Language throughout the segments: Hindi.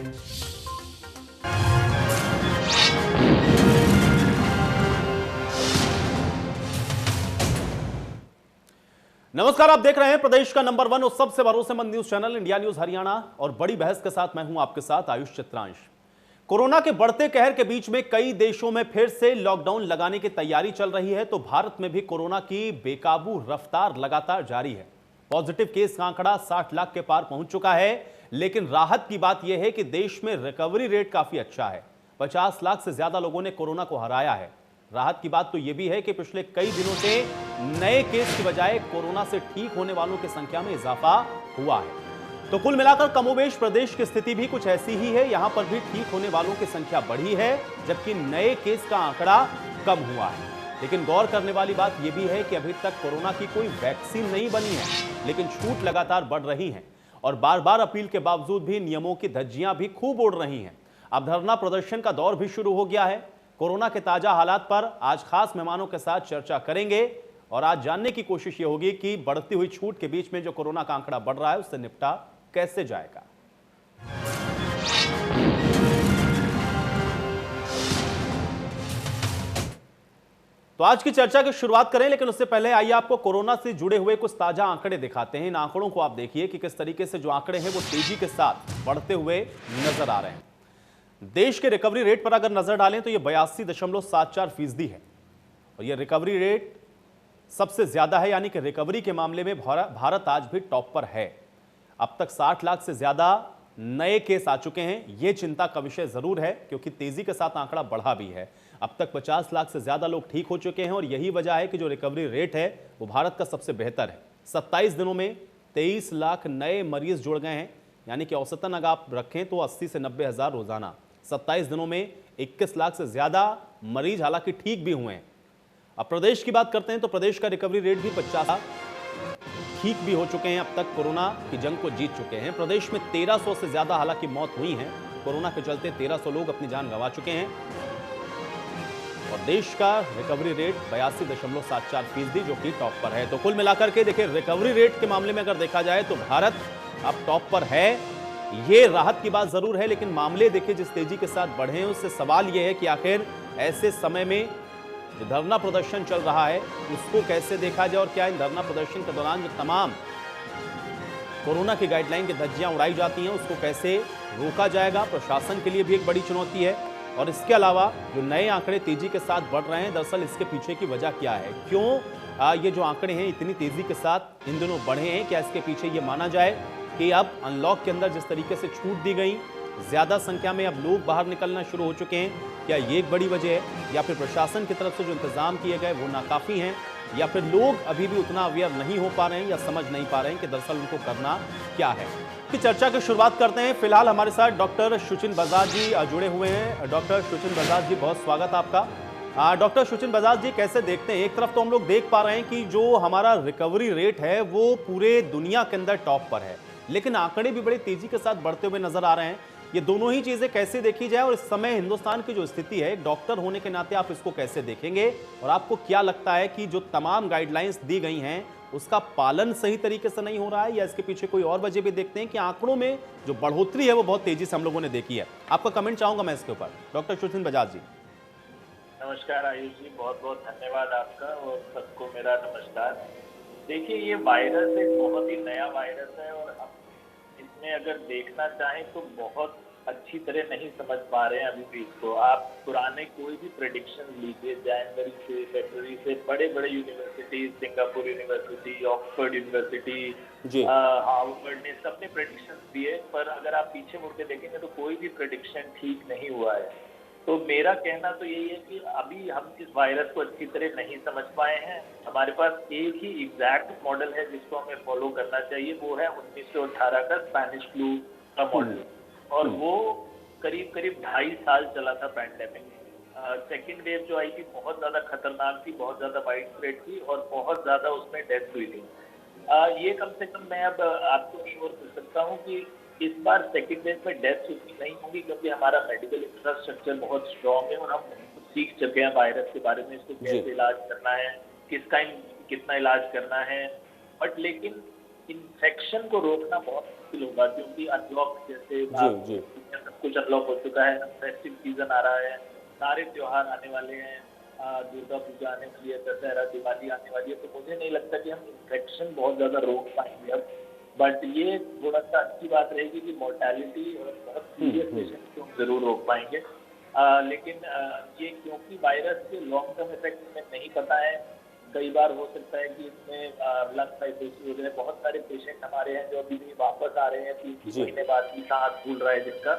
नमस्कार, आप देख रहे हैं प्रदेश का नंबर 1 और सबसे भरोसेमंद news channel India news Haryana. और बड़ी बहस के साथ मैं हूं आपके साथ आयुष चित्रांश। कोरोना के बढ़ते कहर के बीच में कई देशों में फिर से लॉकडाउन लगाने की तैयारी चल रही है, तो भारत में भी कोरोना की बेकाबू रफ्तार लगातार जारी है। पॉजिटिव केस का आंकड़ा 60 लाख के पार पहुंच चुका है, लेकिन राहत की बात यह है कि देश में रिकवरी रेट काफी अच्छा है। 50 लाख से ज्यादा लोगों ने कोरोना को हराया है। राहत की बात तो यह भी है कि पिछले कई दिनों से नए केस की बजाय कोरोना से ठीक होने वालों की संख्या में इजाफा हुआ है। तो कुल मिलाकर कमोबेश प्रदेश की स्थिति भी कुछ ऐसी ही है। यहां पर भी ठीक होने वालों की संख्या बढ़ी है, जबकि नए केस का आंकड़ा कम हुआ है। लेकिन गौर करने वाली बात यह भी है कि अभी तक कोरोना की कोई वैक्सीन नहीं बनी है, लेकिन छूट लगातार बढ़ रही है और बार बार अपील के बावजूद भी नियमों की धज्जियां भी खूब उड़ रही हैं। अब धरना प्रदर्शन का दौर भी शुरू हो गया है। कोरोना के ताजा हालात पर आज खास मेहमानों के साथ चर्चा करेंगे और आज जानने की कोशिश ये होगी कि बढ़ती हुई छूट के बीच में जो कोरोना का आंकड़ा बढ़ रहा है उससे निपटा कैसे जाएगा। तो आज की चर्चा की शुरुआत करें, लेकिन उससे पहले आइए आपको कोरोना से जुड़े हुए कुछ ताजा आंकड़े दिखाते हैं। इन आंकड़ों को आप देखिए कि किस तरीके से जो आंकड़े हैं वो तेजी के साथ बढ़ते हुए नजर आ रहे हैं। देश के रिकवरी रेट पर अगर नजर डालें तो यह 82.74% है और यह रिकवरी रेट सबसे ज्यादा है, यानी कि रिकवरी के मामले में भारत आज भी टॉप पर है। अब तक 60 लाख से ज्यादा नए केस आ चुके हैं। यह चिंता का विषय जरूर है, क्योंकि तेजी के साथ आंकड़ा बढ़ा भी है। अब तक 50 लाख से ज्यादा लोग ठीक हो चुके हैं और यही वजह है कि जो रिकवरी रेट है वो भारत का सबसे बेहतर है। 27 दिनों में 23 लाख नए मरीज जुड़ गए हैं, यानी कि औसतन अगर आप रखें तो 80 से 90 हजार रोजाना। 27 दिनों में 21 लाख से ज्यादा मरीज हालांकि ठीक भी हुए हैं। अब प्रदेश की बात करते हैं तो प्रदेश का रिकवरी रेट भी 50 ठीक भी हो चुके हैं। अब तक कोरोना की जंग को जीत चुके हैं। प्रदेश में 1300 से ज्यादा हालांकि मौत हुई है। कोरोना के चलते 1300 लोग अपनी जान गंवा चुके हैं और देश का रिकवरी रेट 82.74%, जो कि टॉप पर है। तो कुल मिलाकर के देखिए, रिकवरी रेट के मामले में अगर देखा जाए तो भारत अब टॉप पर है। ये राहत की बात जरूर है, लेकिन मामले देखिए जिस तेजी के साथ बढ़े हैं उससे सवाल यह है कि आखिर ऐसे समय में जो धरना प्रदर्शन चल रहा है उसको कैसे देखा जाए और क्या इन धरना प्रदर्शन के दौरान जो तमाम कोरोना की गाइडलाइन की धज्जियां उड़ाई जाती हैं उसको कैसे रोका जाएगा। प्रशासन के लिए भी एक बड़ी चुनौती है। और इसके अलावा जो नए आंकड़े तेजी के साथ बढ़ रहे हैं, दरअसल इसके पीछे की वजह क्या है, क्यों ये जो आंकड़े हैं इतनी तेजी के साथ इन दिनों बढ़े हैं। क्या इसके पीछे ये माना जाए कि अब अनलॉक के अंदर जिस तरीके से छूट दी गई, ज्यादा संख्या में अब लोग बाहर निकलना शुरू हो चुके हैं, क्या ये एक बड़ी वजह है, या फिर प्रशासन की तरफ से जो इंतजाम किए गए वो नाकाफी हैं, या फिर लोग अभी भी उतना अवेयर नहीं हो पा रहे हैं या समझ नहीं पा रहे हैं कि दरअसल उनको करना क्या है। की चर्चा की शुरुआत करते हैं। फिलहाल हमारे साथ डॉक्टर सुचिन बजाज जी जुड़े हुए हैं। डॉक्टर सुचिन बजाज जी, बहुत स्वागत आपका। डॉक्टर सुचिन बजाज जी, कैसे देखते हैं, एक तरफ तो हम लोग देख पा रहे हैं कि जो हमारा रिकवरी रेट है वो पूरे दुनिया के अंदर टॉप पर है, लेकिन आंकड़े भी बड़ी तेजी के साथ बढ़ते हुए नजर आ रहे हैं। ये दोनों ही चीजें कैसे देखी जाए और इस समय हिंदुस्तान की जो स्थिति है, एक डॉक्टर होने के नाते आप इसको कैसे देखेंगे और आपको क्या लगता है कि जो तमाम गाइडलाइंस दी गई हैं उसका पालन सही तरीके से नहीं हो रहा है, या इसके पीछे कोई और वजह भी देखते हैं कि आंकड़ों में जो बढ़ोतरी है वो बहुत तेजी से हम लोगों ने देखी है। आपका कमेंट चाहूंगा मैं इसके ऊपर। डॉक्टर सुचिन बजाज जी। नमस्कार आयुष जी, बहुत बहुत धन्यवाद आपका और सबको मेरा नमस्कार। देखिए, ये वायरस एक बहुत ही नया वायरस है और हम इसमें अगर देखना चाहें तो बहुत अच्छी तरह नहीं समझ पा रहे हैं अभी भी इसको। आप पुराने कोई भी प्रेडिक्शन लीजिए, जनवरी से फरवरी से बड़े बड़े university, Singapore university, Oxford university, Harvard ने सबने प्रेडिक्शन दिए, पर अगर आप पीछे मुड़ के देखेंगे तो कोई भी प्रेडिक्शन ठीक नहीं हुआ है। तो मेरा कहना तो यही है कि अभी हम इस वायरस को अच्छी तरह नहीं समझ पाए हैं। हमारे पास एक ही एग्जैक्ट मॉडल है जिसको हमें फॉलो करना चाहिए, वो है 1918 का स्पेनिश फ्लू का मॉडल, और वो करीब करीब 2.5 साल चला था पैंडेमिक। सेकेंड वेव जो आई थी बहुत ज्यादा खतरनाक थी, बहुत ज्यादा वाइड स्प्रेड थी और बहुत ज्यादा उसमें डेथ हुई थी। ये कम से कम मैं अब आपको श्योर कर सकता हूँ कि इस बार सेकेंड वेव में डेथ उतनी नहीं होगी, क्योंकि हमारा मेडिकल इंफ्रास्ट्रक्चर बहुत स्ट्रॉन्ग है और हम सीख चुके हैं वायरस के बारे में, इसको कैसे इलाज करना है, किस टाइम कितना इलाज करना है। बट लेकिन इन्फेक्शन को रोकना बहुत मुश्किल होगा, क्योंकि अनलॉक जैसे सब कुछ अनलॉक हो चुका है, फेस्टिव सीजन आ रहा है, सारे त्योहार आने वाले हैं, दुर्गा पूजा आने वाली है, दशहरा, दिवाली आने वाली है, तो मुझे नहीं लगता कि हम इन्फेक्शन बहुत ज्यादा रोक पाएंगे अब। बट ये थोड़ा सा अच्छी बात रहेगी कि मोर्टेलिटी और बहुत सीरियस पेशेंट को हम जरूर रोक पाएंगे। लेकिन ये क्योंकि वायरस के लॉन्ग टर्म इफेक्ट में नहीं पता है, कई बार हो सकता है कि इसमें लंग फाइब्रोसिस हो जाए। बहुत सारे पेशेंट हमारे हैं जो अभी भी वापस आ रहे हैं 3 महीने बाद भी सांस फूल रहा है जिनका।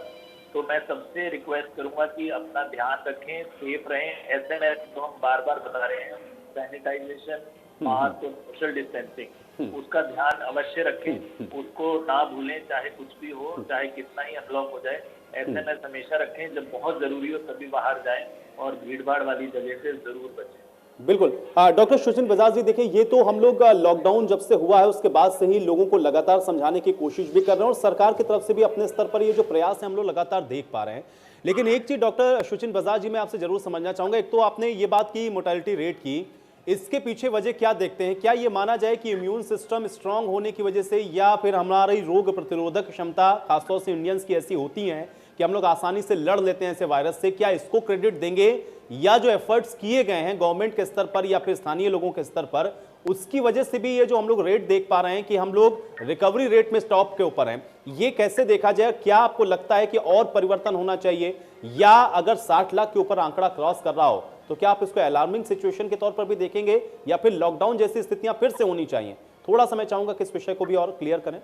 तो मैं सबसे रिक्वेस्ट करूंगा कि अपना ध्यान रखें, सेफ रहें। एसएमएस तो हम बार बार बता रहे हैं, सैनिटाइजेशन, मास्क और सोशल डिस्टेंसिंग, उसका ध्यान अवश्य रखें, उसको ना भूलें, चाहे कुछ भी हो, चाहे कितना ही अनलॉक हो जाए। एसएमएस हमेशा रखें, जब बहुत जरूरी हो तभी बाहर जाएं और भीड़ भाड़ वाली जगह से जरूर बचें। बिल्कुल। डॉक्टर सुशील बजाज जी, देखिए ये तो हम लोग लॉकडाउन जब से हुआ है उसके बाद से ही लोगों को लगातार समझाने की कोशिश भी कर रहे हैं और सरकार की तरफ से भी अपने स्तर पर ये जो प्रयास है हम लोग लगातार देख पा रहे हैं। लेकिन एक चीज डॉक्टर सुशील बजाज जी मैं आपसे जरूर समझना चाहूंगा, एक तो आपने ये बात की मोर्टेलिटी रेट की, इसके पीछे वजह क्या देखते हैं? क्या ये माना जाए कि इम्यून सिस्टम स्ट्रांग होने की वजह से, या फिर हमारी रोग प्रतिरोधक क्षमता खासतौर से इंडियंस की ऐसी होती है कि हम लोग आसानी से लड़ लेते हैं ऐसे वायरस से? क्या इसको क्रेडिट देंगे, या जो एफर्ट्स किए गए हैं गवर्नमेंट के स्तर पर या फिर स्थानीय लोगों के स्तर पर, उसकी वजह से भी ये जो हम लोग रेट देख पा रहे हैं कि हम लोग रिकवरी रेट में स्टॉप के ऊपर हैं, ये कैसे देखा जाए? क्या आपको लगता है कि और परिवर्तन होना चाहिए, या अगर 60 लाख के ऊपर आंकड़ा क्रॉस कर रहा हो तो क्या आप इसको अलार्मिंग सिचुएशन के तौर पर भी देखेंगे, या फिर लॉकडाउन जैसी स्थितियां फिर से होनी चाहिए? थोड़ा सा मैं चाहूंगा कि इस विषय को भी और क्लियर करें।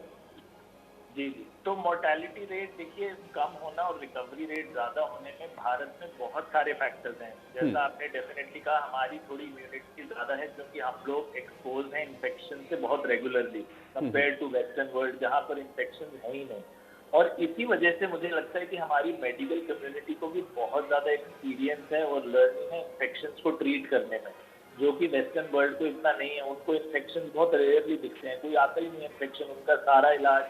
जी, तो मोर्टेलिटी रेट देखिए कम होना और रिकवरी रेट ज्यादा होने में भारत में बहुत सारे फैक्टर्स हैं। जैसा आपने डेफिनेटली कहा, हमारी थोड़ी इम्यूनिटी ज्यादा है क्योंकि हम लोग एक्सपोज हैं इन्फेक्शन से बहुत regularly compare to western world जहां पर इन्फेक्शन है ही नहीं। और इसी वजह से मुझे लगता है कि हमारी मेडिकल कम्युनिटी को भी बहुत ज्यादा एक्सपीरियंस है और लर्निंग है इन्फेक्शन को ट्रीट करने में, जो कि वेस्टर्न वर्ल्ड को इतना नहीं है। उनको इन्फेक्शन बहुत रेयरली दिखते हैं, कोई आता ही नहीं इन्फेक्शन, उनका सारा इलाज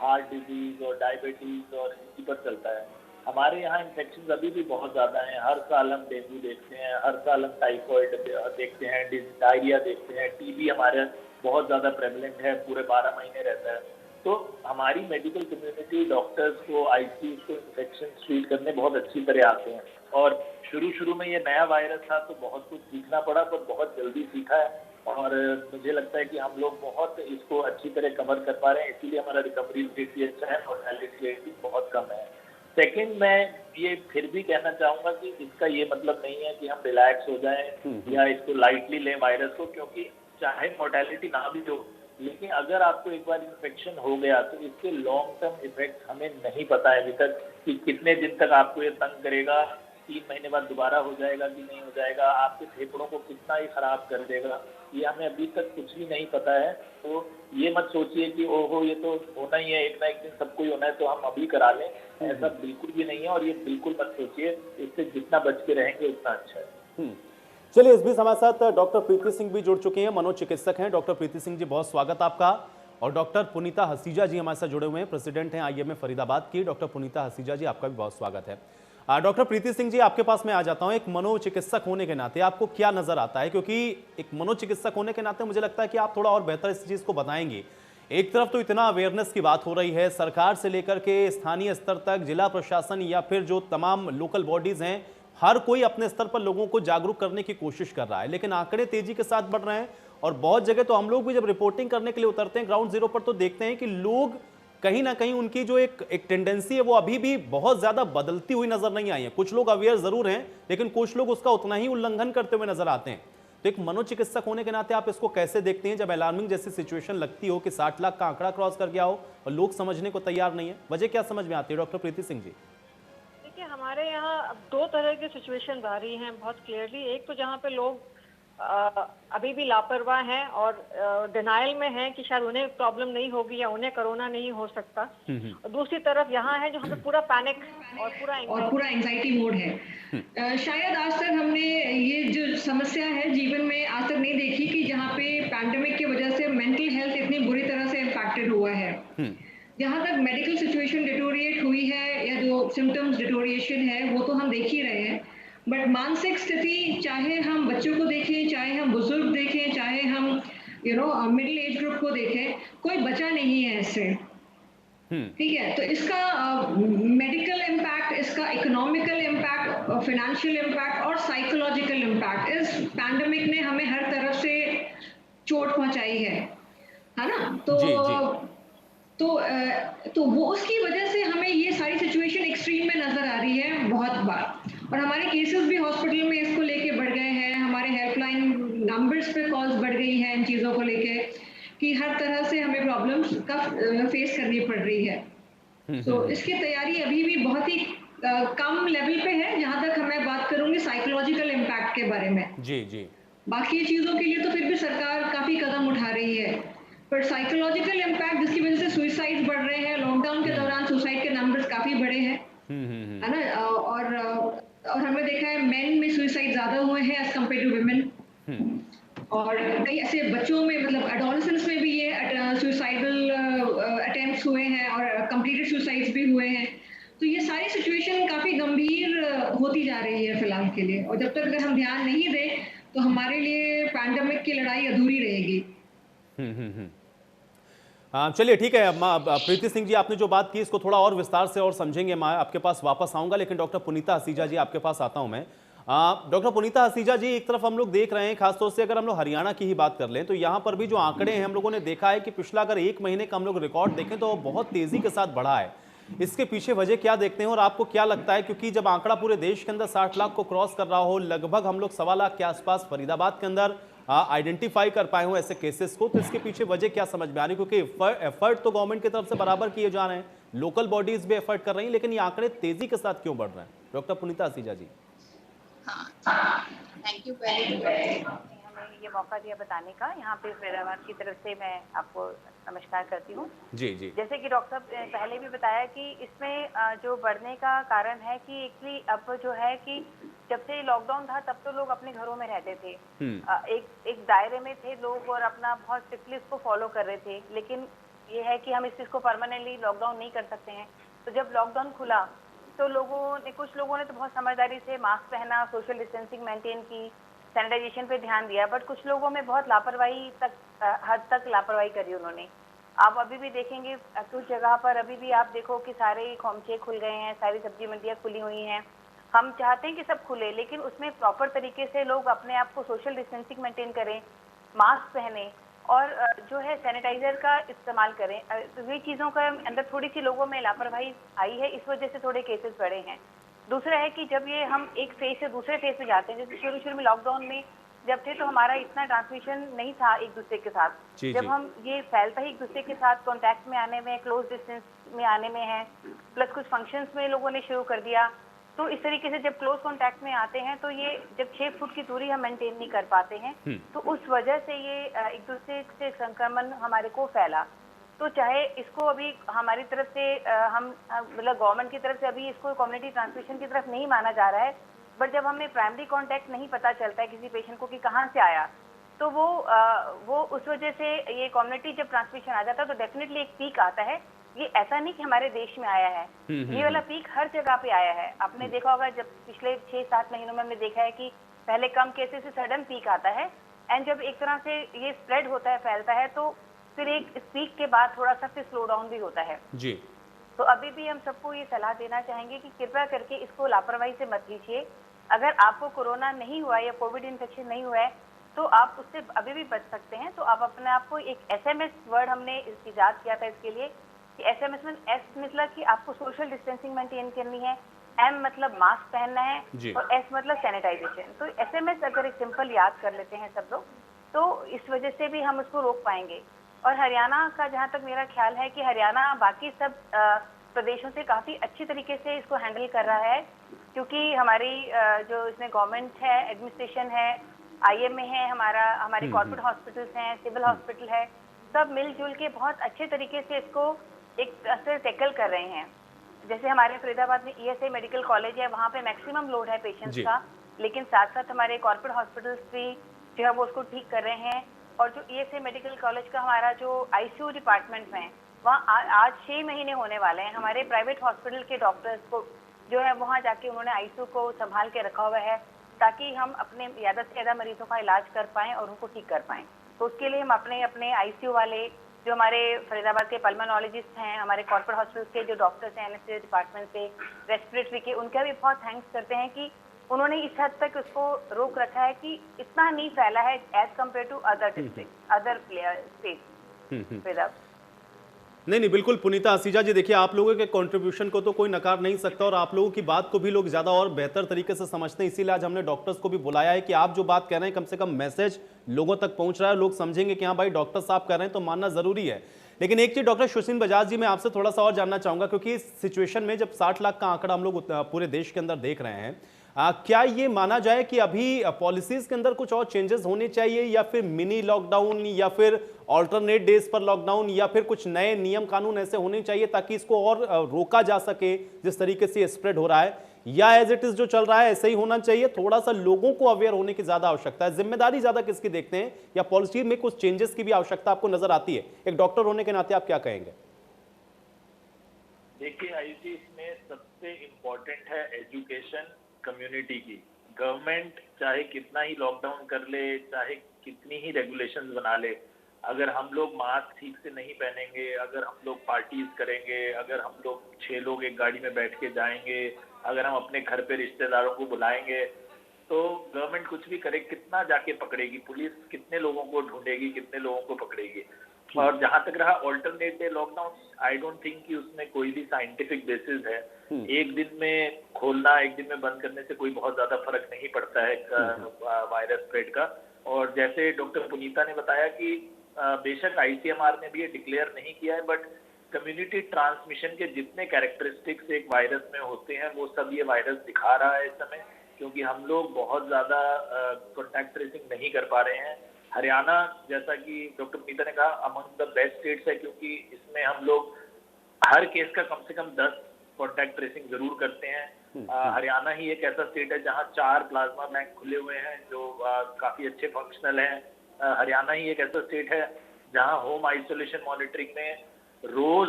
हार्ट डिजीज और डायबिटीज और इसी पर चलता है। हमारे यहाँ इन्फेक्शन अभी भी बहुत ज्यादा हैं। हर साल हम डेंगू देखते हैं, हर साल हम टाइफॉइड देखते हैं, डायरिया देखते हैं, टीबी हमारे बहुत ज्यादा प्रेवलेंट है, पूरे 12 महीने रहता है। तो हमारी मेडिकल कम्युनिटी डॉक्टर्स को, आईसीयू को इन्फेक्शन ट्रीट करने बहुत अच्छी तरह आते हैं। और शुरू में ये नया वायरस था तो बहुत कुछ सीखना पड़ा, पर बहुत जल्दी सीखा है और मुझे लगता है कि हम लोग बहुत इसको अच्छी तरह कवर कर पा रहे हैं, इसीलिए हमारा रिकवरी रेट भी अच्छा है और मोर्टेलिटी रेट भी बहुत कम है। सेकंड, मैं ये फिर भी कहना चाहूंगा कि इसका ये मतलब नहीं है कि हम रिलैक्स हो जाएं या इसको लाइटली लें वायरस को, क्योंकि चाहे मोर्टेलिटी ना भी हो, लेकिन अगर आपको एक बार इन्फेक्शन हो गया तो इसके लॉन्ग टर्म इफेक्ट हमें नहीं पता है अभी तक कि कितने दिन तक आपको ये तंग करेगा, 3 महीने बाद दोबारा हो जाएगा कि नहीं हो जाएगा, आपके फेफड़ों को कितना ही खराब कर देगा, ये हमें अभी तक कुछ भी नहीं पता है। तो ये मत सोचिए कि ओहो ये तो होना ही है, एक ना एक दिन सबको ही होना है तो हम अभी करा लें, ऐसा बिल्कुल भी नहीं है। और ये बिल्कुल मत सोचिए, इससे जितना बच के रहेंगे उतना अच्छा है। चलिए, इस बीच हमारे साथ डॉक्टर प्रीति सिंह भी जुड़ चुके हैं, मनोचिकित्सक हैं। डॉक्टर प्रीति सिंह जी, बहुत स्वागत आपका। और डॉक्टर पुनीता हसीजा जी हमारे साथ जुड़े हुए हैं, प्रेसिडेंट हैं आईएमए फरीदाबाद की। डॉक्टर पुनीता हसीजा जी, आपका भी बहुत स्वागत है। डॉक्टर प्रीति सिंह जी, आपके पास मैं आ जाता हूं। एक मनोचिकित्सक होने के नाते आपको क्या नजर आता है, क्योंकि एक मनोचिकित्सक होने के नाते मुझे लगता है कि आप थोड़ा और बेहतर इस चीज को बताएंगे। एक तरफ तो इतना अवेयरनेस की बात हो रही है, सरकार से लेकर के स्थानीय स्तर तक, जिला प्रशासन या फिर जो तमाम लोकल बॉडीज हैं, हर कोई अपने स्तर पर लोगों को जागरूक करने की कोशिश कर रहा है, लेकिन आंकड़े तेजी के साथ बढ़ रहे हैं। और बहुत जगह तो हम लोग भी जब रिपोर्टिंग करने के लिए उतरते हैं ग्राउंड जीरो पर, तो देखते हैं कि लोग कहीं ना कहीं उनकी जो एक टेंडेंसी है वो अभी भी बहुत ज्यादा बदलती हुई नजर नहीं आई है। कुछ लोग अवेयर जरूर हैं, लेकिन कुछ लोग उसका उतना ही उल्लंघन करते हुए नजर आते हैं। तो एक मनोचिकित्सक होने के नाते आप इसको कैसे देखते हैं, जब अलार्मिंग जैसी सिचुएशन लगती हो कि 60 लाख का आंकड़ा क्रॉस कर गया हो और लोग समझने को तैयार नहीं है? वजह क्या समझ में आती है डॉक्टर प्रीति सिंह जी? देखिए, हमारे यहाँ 2 तरह की सिचुएशन आ रही हैं बहुत क्लियरली। एक तो जहाँ पे लोग अभी भी लापरवाह हैं और डिनाइल में हैं कि शायद उन्हें प्रॉब्लम नहीं होगी या उन्हें कोरोना नहीं हो सकता। और दूसरी तरफ यहाँ है जहाँ पे पूरा पैनिक और पूरा एंजाइटी मोड है। शायद आज तक हमने ये जो समस्या है जीवन में आज तक नहीं देखी कि जहाँ पे पैंडेमिक की वजह से मेंटल हेल्थ इतनी बुरी तरह से इम्पैक्टेड हुआ है। जहाँ तक मेडिकल सिचुएशन डिटोरिएट हुई है या जो सिम्टम्स डिटोरिएशन है वो तो हम देख ही रहे हैं, बट मानसिक स्थिति, चाहे हम बच्चों को देखें, चाहे हम बुजुर्ग देखें, चाहे हम मिडिल एज ग्रुप को देखें, कोई बचा नहीं है इससे। ठीक है, तो इसका मेडिकल इम्पैक्ट, इसका इकोनॉमिकल इम्पैक्ट, फाइनेंशियल इम्पैक्ट और साइकोलॉजिकल इम्पैक्ट, इस पैंडेमिक ने हमें हर तरफ से चोट पहुंचाई है ना? जी जी। तो वो उसकी वजह से हमें ये सारी सिचुएशन एक्सट्रीम में नजर आ रही है बहुत बार, और हमारे केसेस भी हॉस्पिटल में इसको लेके बढ़ गए हैं। हमारे हेल्पलाइन नंबर्स पे कॉल्स बढ़ गई हैं इन चीज़ों को लेके, कि हर तरह से हमें प्रॉब्लम्स का फेस करनी पड़ रही है। तो इसकी तैयारी अभी भी बहुत ही कम लेवल पे है, जहाँ तक मैं बात करूंगी साइकोलॉजिकल इम्पैक्ट के बारे में। जी जी। बाकी चीज़ों के लिए तो फिर भी सरकार काफ़ी कदम उठा रही है, पर साइकोलॉजिकल इम्पैक्ट जिसकी वजह से सुइसाइड बढ़ रहे हैं, लॉकडाउन के दौरान सुसाइड के नंबर्स काफ़ी बढ़े हैं, है ना? और हमें देखा है मेन में सुइसाइड ज़्यादा हुए हैं एज कम्पेयर टू विमेन, और कई ऐसे बच्चों में, मतलब एडोलेसेंस में भी ये सुसाइडल अटेम्प्ट्स हुए हैं और कंप्लीटेड सुसाइड्स भी हुए हैं। तो ये सारी सिचुएशन काफ़ी गंभीर होती जा रही है फिलहाल के लिए, और जब तक अगर हम ध्यान नहीं दें तो हमारे लिए पैंडेमिक की लड़ाई अधूरी रहेगी। चलिए ठीक है। प्रीति सिंह जी, आपने जो बात की इसको थोड़ा और विस्तार से और समझेंगे, मैं आपके पास वापस आऊंगा, लेकिन डॉक्टर पुनीता हसीजा जी आपके पास आता हूं मैं। डॉक्टर पुनीता हसीजा जी, एक तरफ हम लोग देख रहे हैं, खासतौर से अगर हम लोग हरियाणा की ही बात कर लें, तो यहाँ पर भी जो आंकड़े हैं हम लोगों ने देखा है कि पिछला अगर 1 महीने का हम लोग रिकॉर्ड देखें तो बहुत तेजी के साथ बढ़ा है। इसके पीछे वजह क्या देखते हैं और आपको क्या लगता है? क्योंकि जब आंकड़ा पूरे देश के अंदर 60 लाख को क्रॉस कर रहा हो, लगभग हम लोग 1.25 लाख के आसपास फरीदाबाद के अंदर आइडेंटिफाई कर पाए हो ऐसे केसेस को, तो इसके पीछे वजह क्या समझ में आ रही है? क्योंकि एफर्ट तो गवर्नमेंट की तरफ से बराबर किए जा रहे हैं, लोकल बॉडीज भी एफर्ट कर रही हैं, लेकिन ये आंकड़े तेजी के साथ क्यों बढ़ रहे हैं? डॉक्टर पुनीता हसीजा जी। हाँ, थैंक यू पहले हमें ये मौका दिया बताने का। यहाँ पे फरीदाबाद की तरफ से मैं आपको नमस्कार करती हूँ। जी जी। जैसे कि डॉक्टर साहब ने पहले भी बताया कि इसमें जो बढ़ने का कारण है कि एक्चुअली अब जो है कि जब से लॉकडाउन था तब तो लोग अपने घरों में रहते थे, एक दायरे में थे लोग और अपना बहुत स्ट्रिक्टली उसको फॉलो कर रहे थे। लेकिन ये है कि हम इस चीज़ को परमानेंटली लॉकडाउन नहीं कर सकते हैं। तो जब लॉकडाउन खुला तो कुछ लोगों ने तो बहुत समझदारी से मास्क पहना, सोशल डिस्टेंसिंग मेंटेन की, सैनिटाइजेशन पे ध्यान दिया, बट कुछ लोगों में बहुत लापरवाही तक हद तक लापरवाही करी उन्होंने। आप अभी भी देखेंगे कुछ जगह पर अभी भी आप देखो कि सारे खोमचे खुल गए हैं, सारी सब्जी मंडियाँ खुली हुई हैं। हम चाहते हैं कि सब खुले, लेकिन उसमें प्रॉपर तरीके से लोग अपने आप को सोशल डिस्टेंसिंग मेंटेन करें, मास्क पहने और जो है सैनिटाइजर का इस्तेमाल करें। तो ये चीज़ों का अंदर थोड़ी सी लोगों में लापरवाही आई है, इस वजह से थोड़े केसेस बढ़े हैं। दूसरा है कि जब ये हम एक फेज से दूसरे फेज में जाते हैं, जैसे शुरू में लॉकडाउन में जब थे तो हमारा इतना ट्रांसमिशन नहीं था एक दूसरे के साथ। जब हम ये फैलता ही एक दूसरे के साथ कॉन्टैक्ट में आने में, क्लोज डिस्टेंस में आने में है, प्लस कुछ फंक्शंस में लोगों ने शुरू कर दिया। तो इस तरीके से जब क्लोज कॉन्टैक्ट में आते हैं तो ये जब 6 फुट की दूरी हम मेंटेन नहीं कर पाते हैं, तो उस वजह से ये एक दूसरे से संक्रमण हमारे को फैला। तो चाहे इसको अभी हमारी तरफ से हम मतलब गवर्नमेंट की तरफ से अभी इसको कम्युनिटी ट्रांसमिशन की तरफ नहीं माना जा रहा है, बट जब हमें प्राइमरी कांटेक्ट नहीं पता चलता है किसी पेशेंट को कि कहाँ से आया, तो वो उस वजह से ये कम्युनिटी जब ट्रांसमिशन आ जाता है तो डेफिनेटली एक पीक आता है। ये ऐसा नहीं कि हमारे देश में आया है, ये वाला पीक हर जगह पे आया है। आपने देखा होगा जब पिछले 6-7 महीनों में हमने देखा है कि पहले कम केसेस से सडन पीक आता है, एंड जब एक तरह से ये स्प्रेड होता है, फैलता है, तो फिर एक पीक के बाद थोड़ा सा फिर स्लो डाउन भी होता है जी। तो अभी भी हम सबको ये सलाह देना चाहेंगे कि कृपया करके इसको लापरवाही से मत लीजिए। अगर आपको कोरोना नहीं हुआ या कोविड इन्फेक्शन नहीं हुआ है तो आप उससे अभी भी बच सकते हैं। तो आप अपने आप को एक SMS वर्ड हमने इजाद किया था इसके लिए कि SMS में S मतलब कि आपको सोशल डिस्टेंसिंग मेंटेन करनी है, M मतलब मास्क पहनना है और S मतलब सैनिटाइजेशन। तो SMS अगर एक सिंपल याद कर लेते हैं सब लोग तो इस वजह से भी हम उसको रोक पाएंगे। और हरियाणा का जहाँ तक मेरा ख्याल है कि हरियाणा बाकी सब प्रदेशों से काफ़ी अच्छी तरीके से इसको हैंडल कर रहा है, क्योंकि हमारी जो इसमें गवर्नमेंट है, एडमिनिस्ट्रेशन है, IMA है, हमारी कॉर्पोरेट हॉस्पिटल्स हैं, सिविल हॉस्पिटल है, सब मिलजुल के बहुत अच्छे तरीके से इसको एक तरह से टैकल कर रहे हैं। जैसे हमारे फरीदाबाद में ESI मेडिकल कॉलेज है, वहाँ पे मैक्सिमम लोड है पेशेंट्स का, लेकिन साथ साथ हमारे कॉर्पोरेट हॉस्पिटल्स भी जो है वो उसको ठीक कर रहे हैं। और जो ESI मेडिकल कॉलेज का हमारा जो ICU डिपार्टमेंट में वहाँ आज 6 महीने होने वाले हैं। हमारे प्राइवेट हॉस्पिटल के डॉक्टर्स को जो है वहाँ जाके उन्होंने ICU को संभाल के रखा हुआ है ताकि हम अपने ज़्यादा से ज़्यादा मरीजों का इलाज कर पाएँ और उनको ठीक कर पाएँ। तो उसके लिए हम अपने अपने आईसीयू वाले, जो हमारे फरीदाबाद के पल्मोनोलॉजिस्ट हैं, हमारे कॉर्पोरेट हॉस्पिटल के जो डॉक्टर्स हैं एनेस्थीसिया डिपार्टमेंट से, रेस्पिरेटरी के, उनका भी बहुत थैंक्स करते हैं कि उन्होंने इस हद तक उसको रोक रखा है कि इतना नहीं फैला है as compare to other district, other state. नहीं बिल्कुल पुनीता असीजा जी, देखिए आप लोगों के कंट्रीब्यूशन को तो कोई नकार नहीं सकता और आप लोगों की बात को भी लोग ज्यादा और बेहतर तरीके से समझते हैं, इसीलिए आज हमने डॉक्टर्स को भी बुलाया है कि आप जो बात कह रहे हैं कम से कम मैसेज लोगों तक पहुंच रहा है, लोग समझेंगे कि हाँ भाई डॉक्टर साहब कह रहे हैं तो मानना जरूरी है। लेकिन एक चीज डॉक्टर सुशील बजाज जी, मैं आपसे थोड़ा सा और जानना चाहूंगा, क्योंकि इस सिचुएशन में जब 60 लाख का आंकड़ा हम लोग पूरे देश के अंदर देख रहे हैं, क्या ये माना जाए कि अभी पॉलिसीज के अंदर कुछ और चेंजेस होने चाहिए, या फिर मिनी लॉकडाउन, या फिर ऑल्टरनेट डेज पर लॉकडाउन, या फिर कुछ नए नियम कानून ऐसे होने चाहिए ताकि इसको और रोका जा सके जिस तरीके से स्प्रेड हो रहा है, या एज इट इज जो चल रहा है ऐसे ही होना चाहिए? थोड़ा सा लोगों को अवेयर होने की ज्यादा आवश्यकता है, जिम्मेदारी ज्यादा किसकी देखते हैं, या पॉलिसी में कुछ चेंजेस की भी आवश्यकता आपको नजर आती है? एक डॉक्टर होने के नाते आप क्या कहेंगे? देखिए आयुषी, इसमें सबसे इम्पोर्टेंट है एजुकेशन कम्युनिटी की। गवर्नमेंट चाहे कितना ही लॉकडाउन कर ले, चाहे कितनी ही रेगुलेशंस बना ले, अगर हम लोग मास्क ठीक से नहीं पहनेंगे, अगर हम लोग पार्टीज करेंगे, अगर हम लोग 6 लोग एक गाड़ी में बैठ के जाएंगे, अगर हम अपने घर पे रिश्तेदारों को बुलाएंगे, तो गवर्नमेंट कुछ भी करे कितना जाके पकड़ेगी, पुलिस कितने लोगों को ढूंढेगी, कितने लोगों को पकड़ेगी। और जहां तक रहा alternate day lockdown, I don't think कि उसमें कोई भी साइंटिफिक बेसिस है। एक दिन में खोलना, एक दिन में बंद करने से कोई बहुत ज्यादा फर्क नहीं पड़ता है वायरस स्प्रेड का। और जैसे डॉक्टर पुनीता ने बताया कि बेशक आईसीएमआर ने भी ये डिक्लेयर नहीं किया है, बट कम्युनिटी ट्रांसमिशन के जितने कैरेक्टरिस्टिक्स एक वायरस में होते हैं वो सब ये वायरस दिखा रहा है इस समय, क्योंकि हम लोग बहुत ज्यादा कॉन्टैक्ट ट्रेसिंग नहीं कर पा रहे हैं। हरियाणा, जैसा कि डॉक्टर पुनीता ने कहा, अमंग द बेस्ट स्टेट्स है, क्योंकि इसमें हम लोग हर केस का कम से कम 10 कॉन्टैक्ट ट्रेसिंग जरूर करते हैं। हरियाणा ही एक ऐसा स्टेट है जहां 4 प्लाज्मा बैंक खुले हुए हैं जो काफी अच्छे फंक्शनल हैं। हरियाणा ही एक ऐसा स्टेट है जहां होम आइसोलेशन मॉनिटरिंग में रोज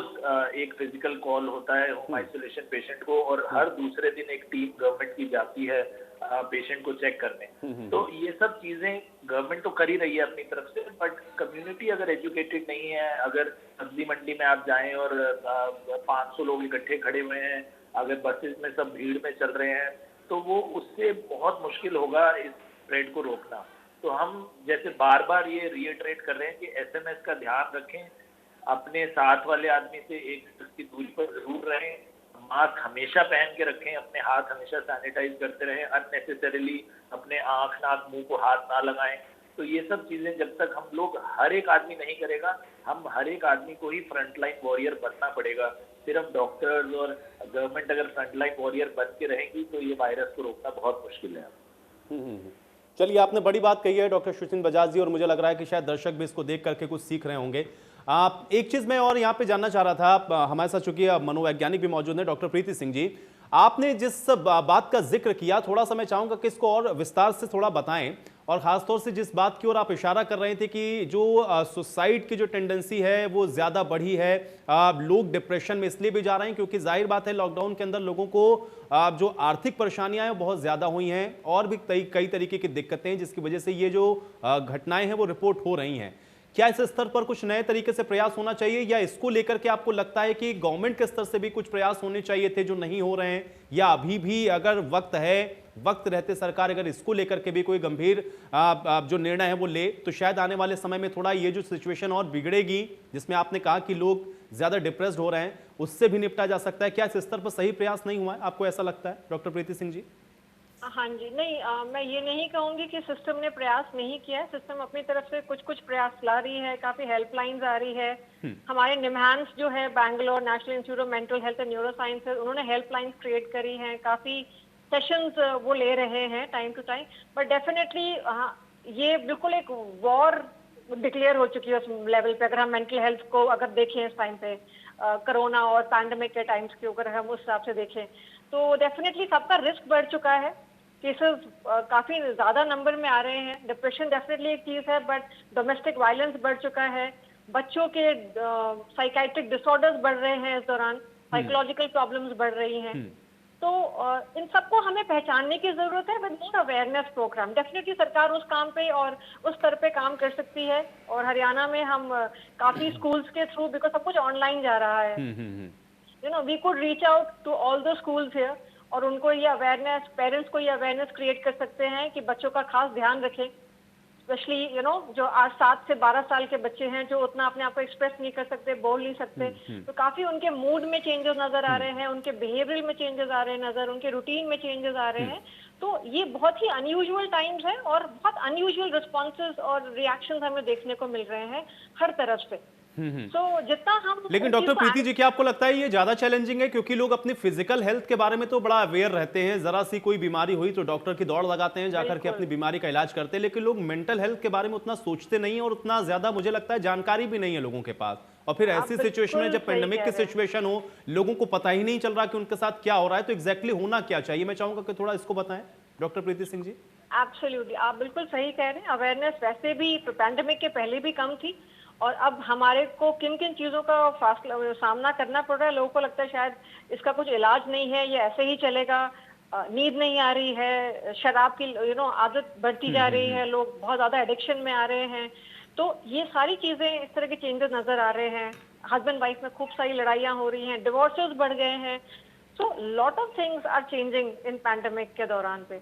एक फिजिकल कॉल होता है होम आइसोलेशन पेशेंट को, और हर दूसरे दिन एक टीम गवर्नमेंट की जाती है पेशेंट को चेक करने। तो ये सब चीजें गवर्नमेंट तो कर ही रही है अपनी तरफ से, बट कम्युनिटी अगर एजुकेटेड नहीं है, अगर सब्जी मंडी में आप जाएं और 500 लोग इकट्ठे खड़े हुए हैं, अगर बसेस में सब भीड़ में चल रहे हैं, तो वो उससे बहुत मुश्किल होगा इस स्प्रेड को रोकना। तो हम जैसे बार बार ये रिएटरेट कर रहे हैं कि एसएमएस का ध्यान रखें, अपने साथ वाले आदमी से 1 मीटर की दूरी पर जरूर रहें, मास्क हमेशा पहन के रखें, अपने हाथ हमेशा सैनिटाइज करते रहें, अननेसेसरीली अपने आंख नाक मुंह को हाथ ना लगाएं। तो ये सब चीजें जब तक हम लोग, हर एक आदमी नहीं करेगा, हम हर एक आदमी को ही फ्रंटलाइन वॉरियर बनना पड़ेगा। सिर्फ डॉक्टर्स और गवर्नमेंट अगर फ्रंटलाइन वॉरियर बन के रहेंगी तो ये वायरस को रोकना बहुत मुश्किल है। चलिए, आपने बड़ी बात कही है डॉक्टर सुशील बजाज जी, और मुझे लग रहा है कि शायद दर्शक भी इसको देख करके कुछ सीख रहे होंगे। आप एक चीज मैं और यहाँ पे जानना चाह रहा था, हमारे साथ चूंकि मनोवैज्ञानिक भी मौजूद हैं, डॉक्टर प्रीति सिंह जी, आपने जिस बात का जिक्र किया, थोड़ा सा मैं चाहूंगा कि इसको और विस्तार से थोड़ा बताएं, और खासतौर से जिस बात की ओर आप इशारा कर रहे थे कि जो सुसाइड की जो टेंडेंसी है वो ज्यादा बढ़ी है, लोग डिप्रेशन में इसलिए भी जा रहे हैं क्योंकि जाहिर बात है लॉकडाउन के अंदर लोगों को जो आर्थिक परेशानियां हैं बहुत ज्यादा हुई हैं, और भी कई तरीके की दिक्कतें हैं जिसकी वजह से ये जो घटनाएं हैं वो रिपोर्ट हो रही हैं। क्या इस स्तर पर कुछ नए तरीके से प्रयास होना चाहिए, या इसको लेकर के आपको लगता है कि गवर्नमेंट के स्तर से भी कुछ प्रयास होने चाहिए थे जो नहीं हो रहे हैं, या अभी भी अगर वक्त है, वक्त रहते सरकार अगर इसको लेकर के भी कोई गंभीर जो निर्णय है वो ले, तो शायद आने वाले समय में थोड़ा ये जो सिचुएशन और बिगड़ेगी, जिसमें आपने कहा कि लोग ज्यादा डिप्रेस्ड हो रहे हैं, उससे भी निपटा जा सकता है? क्या इस स्तर पर सही प्रयास नहीं हुआ है, आपको ऐसा लगता है डॉक्टर प्रीति सिंह जी? हाँ जी, नहीं मैं ये नहीं कहूंगी कि सिस्टम ने प्रयास नहीं किया है। सिस्टम अपनी तरफ से कुछ प्रयास ला रही है, काफी हेल्पलाइंस आ रही है। हमारे निम्हांस जो है Bangalore national institute of mental health and neuro sciences, उन्होंने हेल्पलाइंस क्रिएट करी हैं, काफी सेशंस वो ले रहे हैं time to time. But definitely ये बिल्कुल एक वॉर डिक्लेयर हो चुकी है उस लेवल पे। अगर हम मेंटल हेल्थ को अगर देखें इस टाइम पे, कोरोना और पैंडेमिक के टाइम्स के अगर हम उस हिसाब से देखें, तो डेफिनेटली सबका रिस्क बढ़ चुका है, केसेस काफी ज्यादा नंबर में आ रहे हैं। डिप्रेशन डेफिनेटली एक चीज है, बट डोमेस्टिक वायलेंस बढ़ चुका है, बच्चों के साइकाइट्रिक डिसऑर्डर्स बढ़ रहे हैं इस दौरान, साइकोलॉजिकल प्रॉब्लम्स बढ़ रही हैं। तो इन सबको हमें पहचानने की जरूरत है with more awareness program. Definitely सरकार उस काम पे और उस स्तर पे काम कर सकती है, और हरियाणा में हम काफी स्कूल्स के थ्रू, बिकॉज सब कुछ ऑनलाइन जा रहा है, we could reach out to all the schools here, और उनको ये अवेयरनेस, पेरेंट्स को ये अवेयरनेस क्रिएट कर सकते हैं कि बच्चों का खास ध्यान रखें, स्पेशली जो आज 7 से 12 साल के बच्चे हैं, जो उतना अपने आप को एक्सप्रेस नहीं कर सकते, बोल नहीं सकते, तो काफी उनके मूड में चेंजेस नजर आ रहे हैं, उनके बिहेवियर में चेंजेस आ रहे हैं नजर, उनके रूटीन में चेंजेस आ रहे हैं। तो ये बहुत ही अनयूजुअल टाइम्स है, और बहुत अनयूजुअल रिस्पॉन्सेज और रिएक्शंस हमें देखने को मिल रहे हैं हर तरफ से। तो जितना हम, लेकिन डॉक्टर प्रीति जी, क्या आपको लगता है ये ज्यादा चैलेंजिंग है? क्योंकि लोग अपनी फिजिकल हेल्थ के बारे में तो बड़ा अवेयर रहते हैं, जरा सी कोई बीमारी हुई तो डॉक्टर की दौड़ लगाते हैं, जाकर के अपनी बीमारी का इलाज करते हैं, लेकिन लोग मेंटल हेल्थ के बारे में उतना सोचते नहीं है, और उतना ज्यादा मुझे लगता है जानकारी भी नहीं है लोगों के पास। और फिर ऐसी सिचुएशन में जब पेंडेमिक की सिचुएशन हो, लोगों को पता ही नहीं चल रहा कि उनके साथ क्या हो रहा है, तो एग्जैक्टली होना क्या चाहिए? मैं चाहूंगा कि थोड़ा इसको बताएं डॉक्टर प्रीति सिंह जी। एब्सोल्युटली, आप बिल्कुल सही कह रहे हैं। अवेयरनेस वैसे भी पैंडेमिक के पहले भी कम थी, और अब हमारे को किन किन चीजों का सामना करना पड़ रहा है। लोगों को लगता है शायद इसका कुछ इलाज नहीं है, ये ऐसे ही चलेगा, नींद नहीं आ रही है, शराब की आदत बढ़ती जा रही है, लोग बहुत ज्यादा एडिक्शन में आ रहे हैं। तो ये सारी चीजें, इस तरह के चेंजेस नजर आ रहे हैं। हस्बैंड वाइफ में खूब सारी लड़ाइयाँ हो रही हैं, डिवोर्सेस बढ़ गए हैं। So lot of things are changing in pandemic के दौरान पे।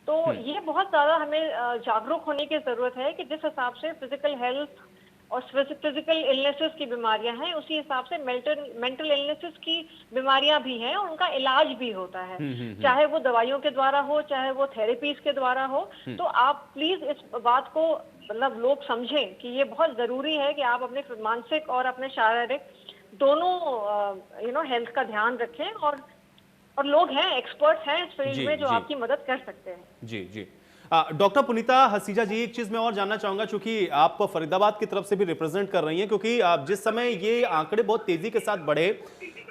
तो ये बहुत ज्यादा हमें जागरूक होने की जरूरत है कि जिस हिसाब से फिजिकल हेल्थ और फिजिकल इलनेसेस की बीमारियां हैं, उसी हिसाब से मेंटल इलनेसेस की बीमारियां भी हैं, और उनका इलाज भी होता है, चाहे वो दवाइयों के द्वारा हो, चाहे वो थेरेपीज के द्वारा हो। तो आप प्लीज इस बात को, मतलब लोग समझें कि ये बहुत जरूरी है कि आप अपने मानसिक और अपने शारीरिक दोनों हेल्थ का ध्यान रखें, और लोग हैं, एक्सपर्ट्स हैं इस फील्ड में, जो आपकी मदद कर सकते हैं। जी जी। डॉक्टर पुनीता हसीजा जी, एक चीज मैं और जानना चाहूंगा, चूंकि आप फरीदाबाद की तरफ से भी रिप्रेजेंट कर रही हैं, क्योंकि जिस समय ये आंकड़े बहुत तेजी के साथ बढ़े,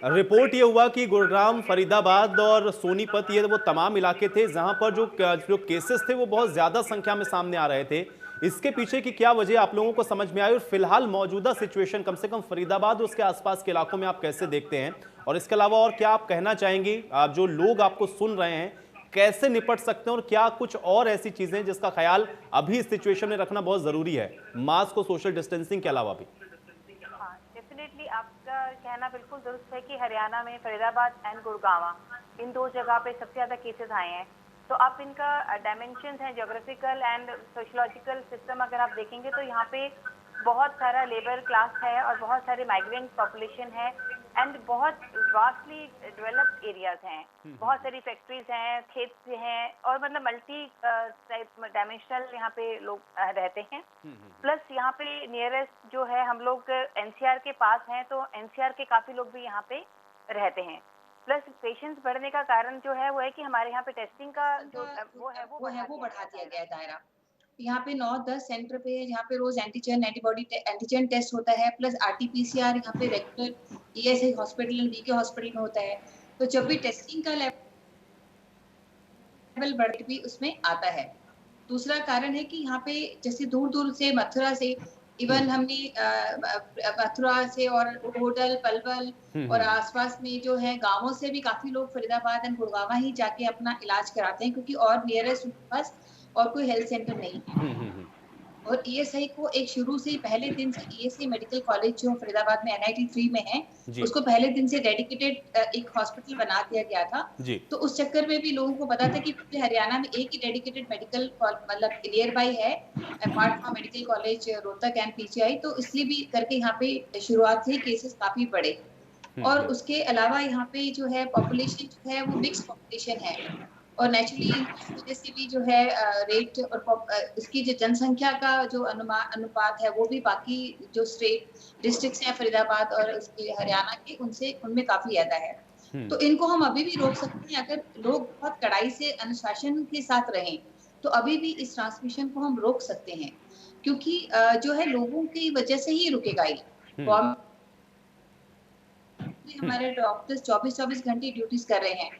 रिपोर्ट ये हुआ कि गुरुग्राम, फरीदाबाद और सोनीपत, ये वो तमाम इलाके थे जहां पर जो केसेस थे वो बहुत ज्यादा संख्या में सामने आ रहे थे। इसके पीछे की क्या वजह आप लोगों को समझ में आई, और फिलहाल मौजूदा सिचुएशन कम से कम फरीदाबाद और उसके आसपास के इलाकों में आप कैसे देखते हैं? और इसके अलावा और क्या आप कहना चाहेंगी, जो लोग आपको सुन रहे हैं कैसे निपट सकते हैं, और क्या कुछ और ऐसी चीजें जिसका ख्याल अभी इस सिचुएशन में रखना बहुत जरूरी है, मास्क और सोशल डिस्टेंसिंग के अलावा भी? हाँ, डेफिनेटली आपका कहना बिल्कुल दुरुस्त है कि हरियाणा में फरीदाबाद एंड गुड़गांव, इन 2 जगह पे सबसे ज्यादा केसेस आए हैं। तो आप इनका डायमेंशंस हैं, ज्योग्राफिकल एंड सोशियोलॉजिकल सिस्टम, अगर आप देखेंगे तो यहाँ पे बहुत सारा लेबर क्लास है, और बहुत सारे माइग्रेंट पॉपुलेशन है, एंड बहुत वास्टली डेवलप्ड एरियाज हैं, बहुत सारी फैक्ट्रीज हैं, खेत हैं, और मतलब मल्टी डायमेंशनल यहाँ पे लोग रहते हैं। प्लस यहाँ पे नियरेस्ट जो है, हम लोग एनसीआर के पास हैं, तो एनसीआर के काफी लोग भी यहाँ पे रहते हैं। प्लस पेशेंट्स बढ़ने का कारण जो है वो है कि हमारे यहाँ पे टेस्टिंग का जो वो बढ़ा दिया गया है दायरा। यहाँ पे 9-10 सेंटर पे है जहाँ पे रोज एंटीजन टेस्ट होता है, प्लस आरटीपीसीआर यहाँ पे regular ESI hospital and BK hospital में होता है। तो जब भी टेस्टिंग का लेवल बढ़ भी उसमें आता है। दूसरा कारण है कि यहाँ पे जैसे दूर दूर से, मथुरा से, इवन हमने मथुरा से और होटल पलवल और आसपास में जो है गांवों से भी काफी लोग फरीदाबाद एंड गुड़गांव ही जाके अपना इलाज कराते हैं, क्योंकि और नियरेस्ट उनके पास और कोई हेल्थ सेंटर नहीं है। और ईएसआई को एक शुरू से ही पहले दिन से ईएसआई मेडिकल कॉलेज जो फरीदाबाद में NIT 3 में है, उसको पहले दिन से डेडिकेटेड एक हॉस्पिटल बना दिया गया था। तो उस चक्कर में भी लोगों को पता था कि पूरे हरियाणा में एक ही डेडिकेटेड मेडिकल मतलब नियर बाई है, apart from medical college Rohtak and PGI। तो इसलिए भी करके यहाँ पे शुरुआत से केसेस काफी बढ़े। और उसके अलावा यहाँ पे जो है पॉपुलेशन जो है वो मिक्स पॉपुलेशन है, और नेचुरली वजह से भी जो है रेट और इसकी जो जनसंख्या का जो अनुपात है वो भी बाकी जो स्टेट डिस्ट्रिक्ट्स हैं फरीदाबाद और इसके हरियाणा के उनमें काफी ज्यादा है। तो इनको हम अभी भी रोक सकते हैं अगर लोग बहुत कड़ाई से अनुशासन के साथ रहें, तो अभी भी इस ट्रांसमिशन को हम रोक सकते हैं, क्योंकि जो है लोगों की वजह से ही रुकेगा ये। हमारे डॉक्टर्स 24-24 घंटे ड्यूटीज कर रहे हैं,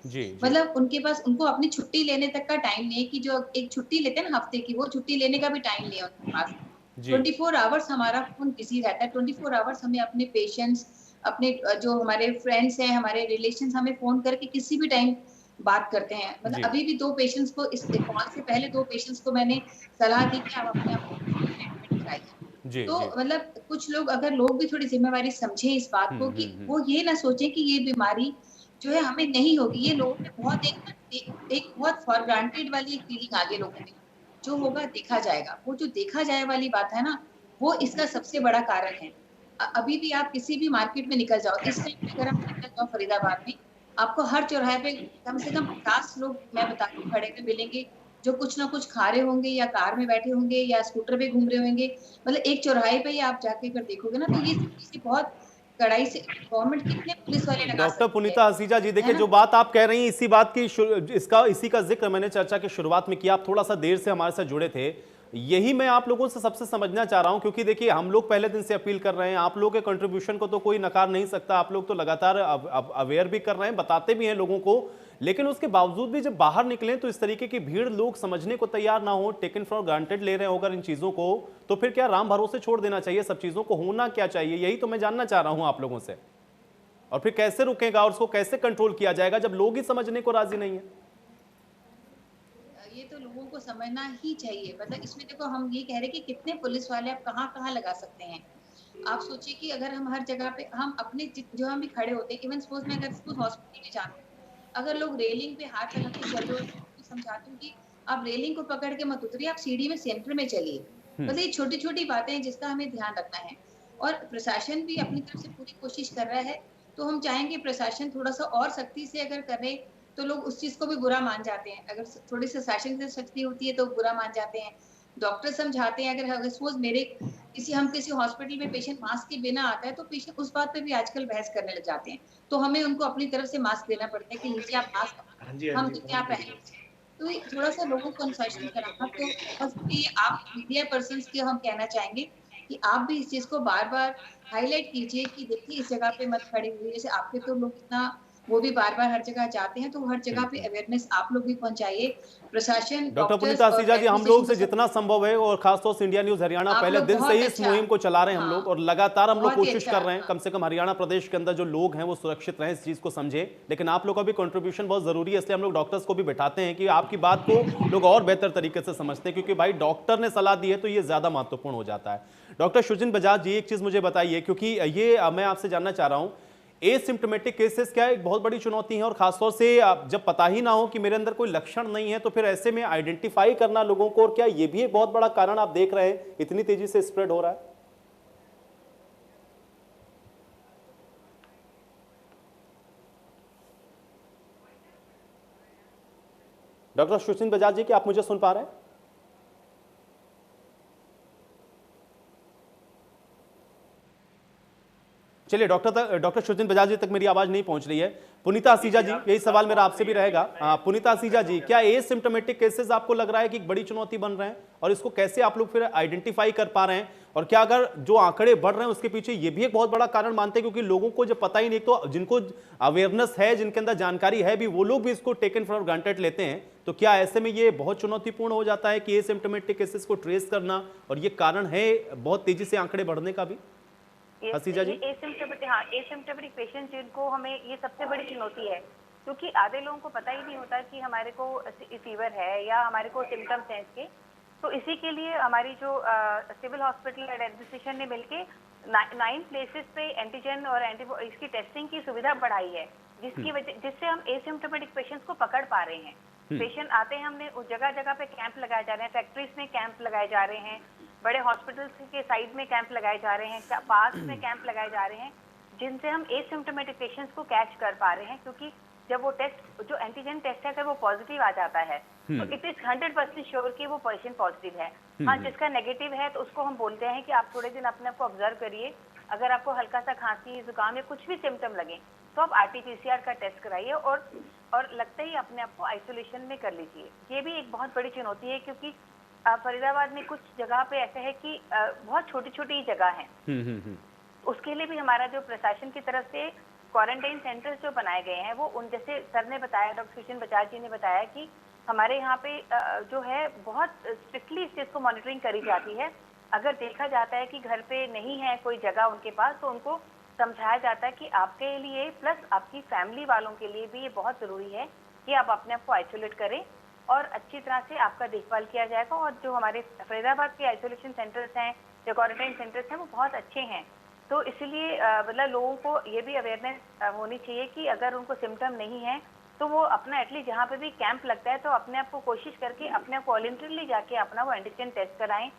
मतलब उनके पास उनको अपनी छुट्टी लेने तक का टाइम नहीं है, कि जो एक छुट्टी लेते हैं ना हफ्ते की, वो छुट्टी लेने का भी टाइम नहीं है उनके पास। 24 आवर्स हमारा फोन बिजी रहता है, 24 आवर्स हमें अपने पेशेंट्स, अपने जो हमारे फ्रेंड्स हैं, हमारे रिलेशंस, हमें फोन करके किसी भी टाइम बात करते हैं। जी मतलब अभी भी 2 पेशेंट्स को इस कॉल से पहले 2 पेशेंट्स को मैंने सलाह दी कि आप अपने आप को एडमिट कराइए। जी तो जी। मतलब कुछ लोग, अगर लोग भी थोड़ी ज़िम्मेवारी समझें इस बात को, कि हम्म। वो ये ना सोचें कि ये बीमारी जो है हमें नहीं होगी। ये लोगों में बहुत एक बहुत फॉर ग्रांटेड वाली एक फीलिंग आ गई लोगों में। जो होगा देखा जाएगा। वो जो देखा जाए वाली बात है ना, वो इसका सबसे बड़ा कारण है। अभी भी आप किसी भी मार्केट में निकल जाओ, इस टाइम पे अगर आप निकल जाओ फरीदाबाद में, आपको हर चौराहे पे कम से कम 50 लोग, मैं बता रही हूँ, खड़े हुए मिलेंगे, जो कुछ ना कुछ खा रहे होंगे या कार में बैठे होंगे या स्कूटर पे घूम रहे होंगे। मतलब एक चौराहे पे ही आप जाके अगर देखोगे ना, तो ये चीज़ें बहुत कड़ाई से गवर्नमेंट कितने पुलिस वाले लगा डॉक्टर सकती है। पुनीता हसीजा जी, है देखिए ना? जो बात आप कह रही हैं, इसी बात की इसी का जिक्र मैंने चर्चा की शुरुआत में किया। आप थोड़ा सा देर से हमारे साथ जुड़े थे, यही मैं आप लोगों से सबसे समझना चाह रहा हूं, क्योंकि देखिए हम लोग पहले दिन से अपील कर रहे हैं, आप लोगों के कंट्रीब्यूशन को तो कोई नकार नहीं सकता, आप लोग तो लगातार अवेयर भी कर रहे हैं, बताते भी हैं लोगों को, लेकिन उसके बावजूद भी जब बाहर निकलें तो इस तरीके की भीड़, लोग समझने को तैयार ना हो, टेकन फॉर ग्रांटेड ले रहे हो अगर इन चीजों को, तो फिर क्या राम भरोसे छोड़ देना चाहिए सब चीजों को? होना क्या चाहिए, यही तो मैं जानना चाह रहा हूं आप लोगों से। और फिर कैसे रुकेगा और उसको कैसे कंट्रोल किया जाएगा जब लोग ही समझने को राजी नहीं है? ये तो लोगों को समझना ही चाहिए। मतलब इसमें देखो, हम ये कह रहे हैं कि कितने पुलिस वाले आप कहाँ-कहाँ लगा सकते हैं। आप सोचिए कि अगर हम हर जगह पे हम अपने जो हम भी खड़े होते हैं, इवन सपोज मैं अगर सपोज हॉस्पिटल में जाती हूँ, अगर लोग रेलिंग पे हाथ लगा के चल रहे होते हैं, तो समझाती हूँ कि आप रेलिंग को पकड़ के मत उतरिए, आप सीढ़ी में सेंटर में चलिए। मतलब ये छोटी-छोटी बातें हैं जिसका हमें ध्यान रखना है। और प्रशासन भी अपनी तरफ से पूरी कोशिश कर रहा है, तो हम चाहेंगे प्रशासन थोड़ा-सा और सख्ती से अगर करे, तो लोग उस चीज़ को भी बुरा मान जाते हैं। अगर थोड़ी-सी शासन से सख्ती होती है तो बुरा मान जाते हैं। डॉक्टर समझाते हैं, अगर सपोज़ हम किसी हॉस्पिटल में पेशेंट मास्क के बिना आता है, तो पेशेंट उस बात पे भी आजकल बहस करने लग जाते हैं। तो हमें उनको अपनी तरफ से मास्क देना पड़ता है कि लीजिए आप मास्क, हाँ जी, हाँ हम जी, तो क्या बहुत पहने। बढ़िया। तो ये थोड़ा-सा लोगों को अनुशासित कराना, तो बस ये आप मीडिया पर्सन्स को हम कहना चाहेंगे कि आप भी इस चीज़ को बार-बार हाइलाइट कीजिए कि देखिए इस जगह पे मत खड़े होइए। जैसे आपके तो लोग इतना वो भी बार-बार हर जगह जाते हैं, तो हर जगह पे अवेयरनेस आप लोग भी पहुँचाइए। प्रशासन, डॉक्टर डॉक्टर्स पुनीता और हसीजा जी, हम लोग एडमिनिस्ट्रेशन से को सब, जितना संभव है, और खासतौर से इंडिया न्यूज हरियाणा आप पहले लोग दिन से बहुत ही इस अच्छा, मुहिम को चला रहे हैं हम लोग, हाँ, और लगातार हम लोग बहुत ही कोशिश अच्छा, कर रहे हैं हाँ। कम से कम हरियाणा प्रदेश के अंदर जो लोग हैं वो सुरक्षित रहें, इस चीज को समझे। लेकिन आप लोग का भी कंट्रीब्यूशन बहुत जरूरी है, इसलिए हम लोग डॉक्टर्स को भी बैठाते हैं कि आपकी बात को लोग और बेहतर तरीके से समझते हैं, क्योंकि भाई डॉक्टर ने सलाह दी है तो ये ज्यादा महत्वपूर्ण हो जाता है। डॉक्टर शुचिन बजाज जी, एक चीज मुझे बताइए, क्योंकि ये मैं आपसे जानना चाह रहा हूं, एसिम्प्टोमेटिक केसेस क्या एक बहुत बड़ी चुनौती है, और खासतौर से जब पता ही ना हो कि मेरे अंदर कोई लक्षण नहीं है, तो फिर ऐसे में आइडेंटिफाई करना लोगों को, और क्या ये भी एक बहुत बड़ा कारण आप देख रहे हैं इतनी तेजी से स्प्रेड हो रहा है? डॉक्टर सुचिन बजाज जी, क्या आप मुझे सुन पा रहे हैं? चलिए, डॉक्टर सुचिन बजाज जी तक मेरी आवाज नहीं पहुंच रही है। पुनीता हसीजा जी, यही सवाल मेरा आपसे भी रहेगा। पुनीता हसीजा जी, क्या एसिम्प्टोमेटिक केसेस आपको लग रहा है कि एक बड़ी चुनौती बन रहे हैं, और इसको कैसे आप लोग फिर आइडेंटिफाई कर पा रहे हैं? और क्या अगर जो आंकड़े बढ़ रहे हैं उसके पीछे ये भी एक बहुत बड़ा कारण मानते हैं, क्योंकि लोगों को जब पता ही नहीं, तो जिनको अवेयरनेस है, जिनके अंदर जानकारी है भी, वो लोग भी इसको टेकन फॉर ग्रांटेड लेते हैं, तो क्या ऐसे में ये बहुत चुनौतीपूर्ण हो जाता है कि एसिम्प्टोमेटिक केसेस को ट्रेस करना, और ये कारण है बहुत तेजी से आंकड़े बढ़ने का भी? हसीजा जी, एसिम्प्टोमेटिक पेशेंट जिनको हमें, ये सबसे बड़ी चुनौती है, क्योंकि आधे लोगों को पता ही नहीं होता कि हमारे को फीवर है या हमारे को सिम्टम्स हैं इसके। तो इसी के लिए हमारी जो सिविल हॉस्पिटल एडमिनिस्ट्रेशन ने मिलके 9 प्लेसेस पे एंटीजन और इसकी टेस्टिंग की सुविधा बढ़ाई है, जिससे हम एसिम्प्टोमेटिक पेशेंट्स को पकड़ पा रहे हैं। पेशेंट आते हैं, हमने उस जगह जगह पे कैंप लगाए जा रहे हैं, फैक्ट्रीज में कैंप लगाए जा रहे हैं, बड़े हॉस्पिटल्स के साइड में कैंप लगाए जा रहे हैं, पार्क में कैंप लगाए जा रहे हैं, जिनसे हम एसिम्प्टोमेटिक पेशेंट्स को कैच कर पा रहे हैं। क्योंकि जब वो टेस्ट, जो एंटीजन टेस्ट है, अगर वो पॉजिटिव आ जाता है, तो इट इज 100% श्योर कि वो पेशेंट पॉजिटिव है। हाँ, जिसका नेगेटिव है तो उसको हम बोलते हैं कि आप थोड़े दिन अपने आप को ऑब्जर्व करिए, अगर आपको हल्का सा खांसी, जुकाम या कुछ भी सिम्टम लगे तो आप RT-PCR का टेस्ट कराइए, और लगते ही अपने आप को आइसोलेशन में कर लीजिए। ये भी एक बहुत बड़ी चुनौती है, क्योंकि फरीदाबाद में कुछ जगह पे ऐसा है कि बहुत छोटी छोटी जगह है। उसके लिए भी हमारा जो प्रशासन की तरफ से क्वारंटाइन सेंटर्स जो बनाए गए हैं, वो उन, जैसे सर ने बताया, डॉक्टर सुचिन बजाज जी ने बताया कि हमारे यहाँ पे जो है बहुत स्ट्रिक्टली इस चीज़ को मॉनिटरिंग करी जाती है। अगर देखा जाता है कि घर पे नहीं है कोई जगह उनके पास, तो उनको समझाया जाता है कि आपके लिए प्लस आपकी फैमिली वालों के लिए भी ये बहुत ज़रूरी है कि आप अपने आप को आइसोलेट करें और अच्छी तरह से आपका देखभाल किया जाएगा। और जो हमारे फरीदाबाद के आइसोलेशन सेंटर्स हैं, जो क्वारंटाइन सेंटर्स हैं, वो बहुत अच्छे हैं। तो इसीलिए मतलब लोगों को ये भी अवेयरनेस होनी चाहिए कि अगर उनको सिम्टम नहीं है तो वो अपना एटलीस्ट जहाँ पे भी कैंप लगता है तो अपने आप को कोशिश करके अपने आप वॉलंटरली जाके अपना वो एंटीजन टेस्ट कराएं।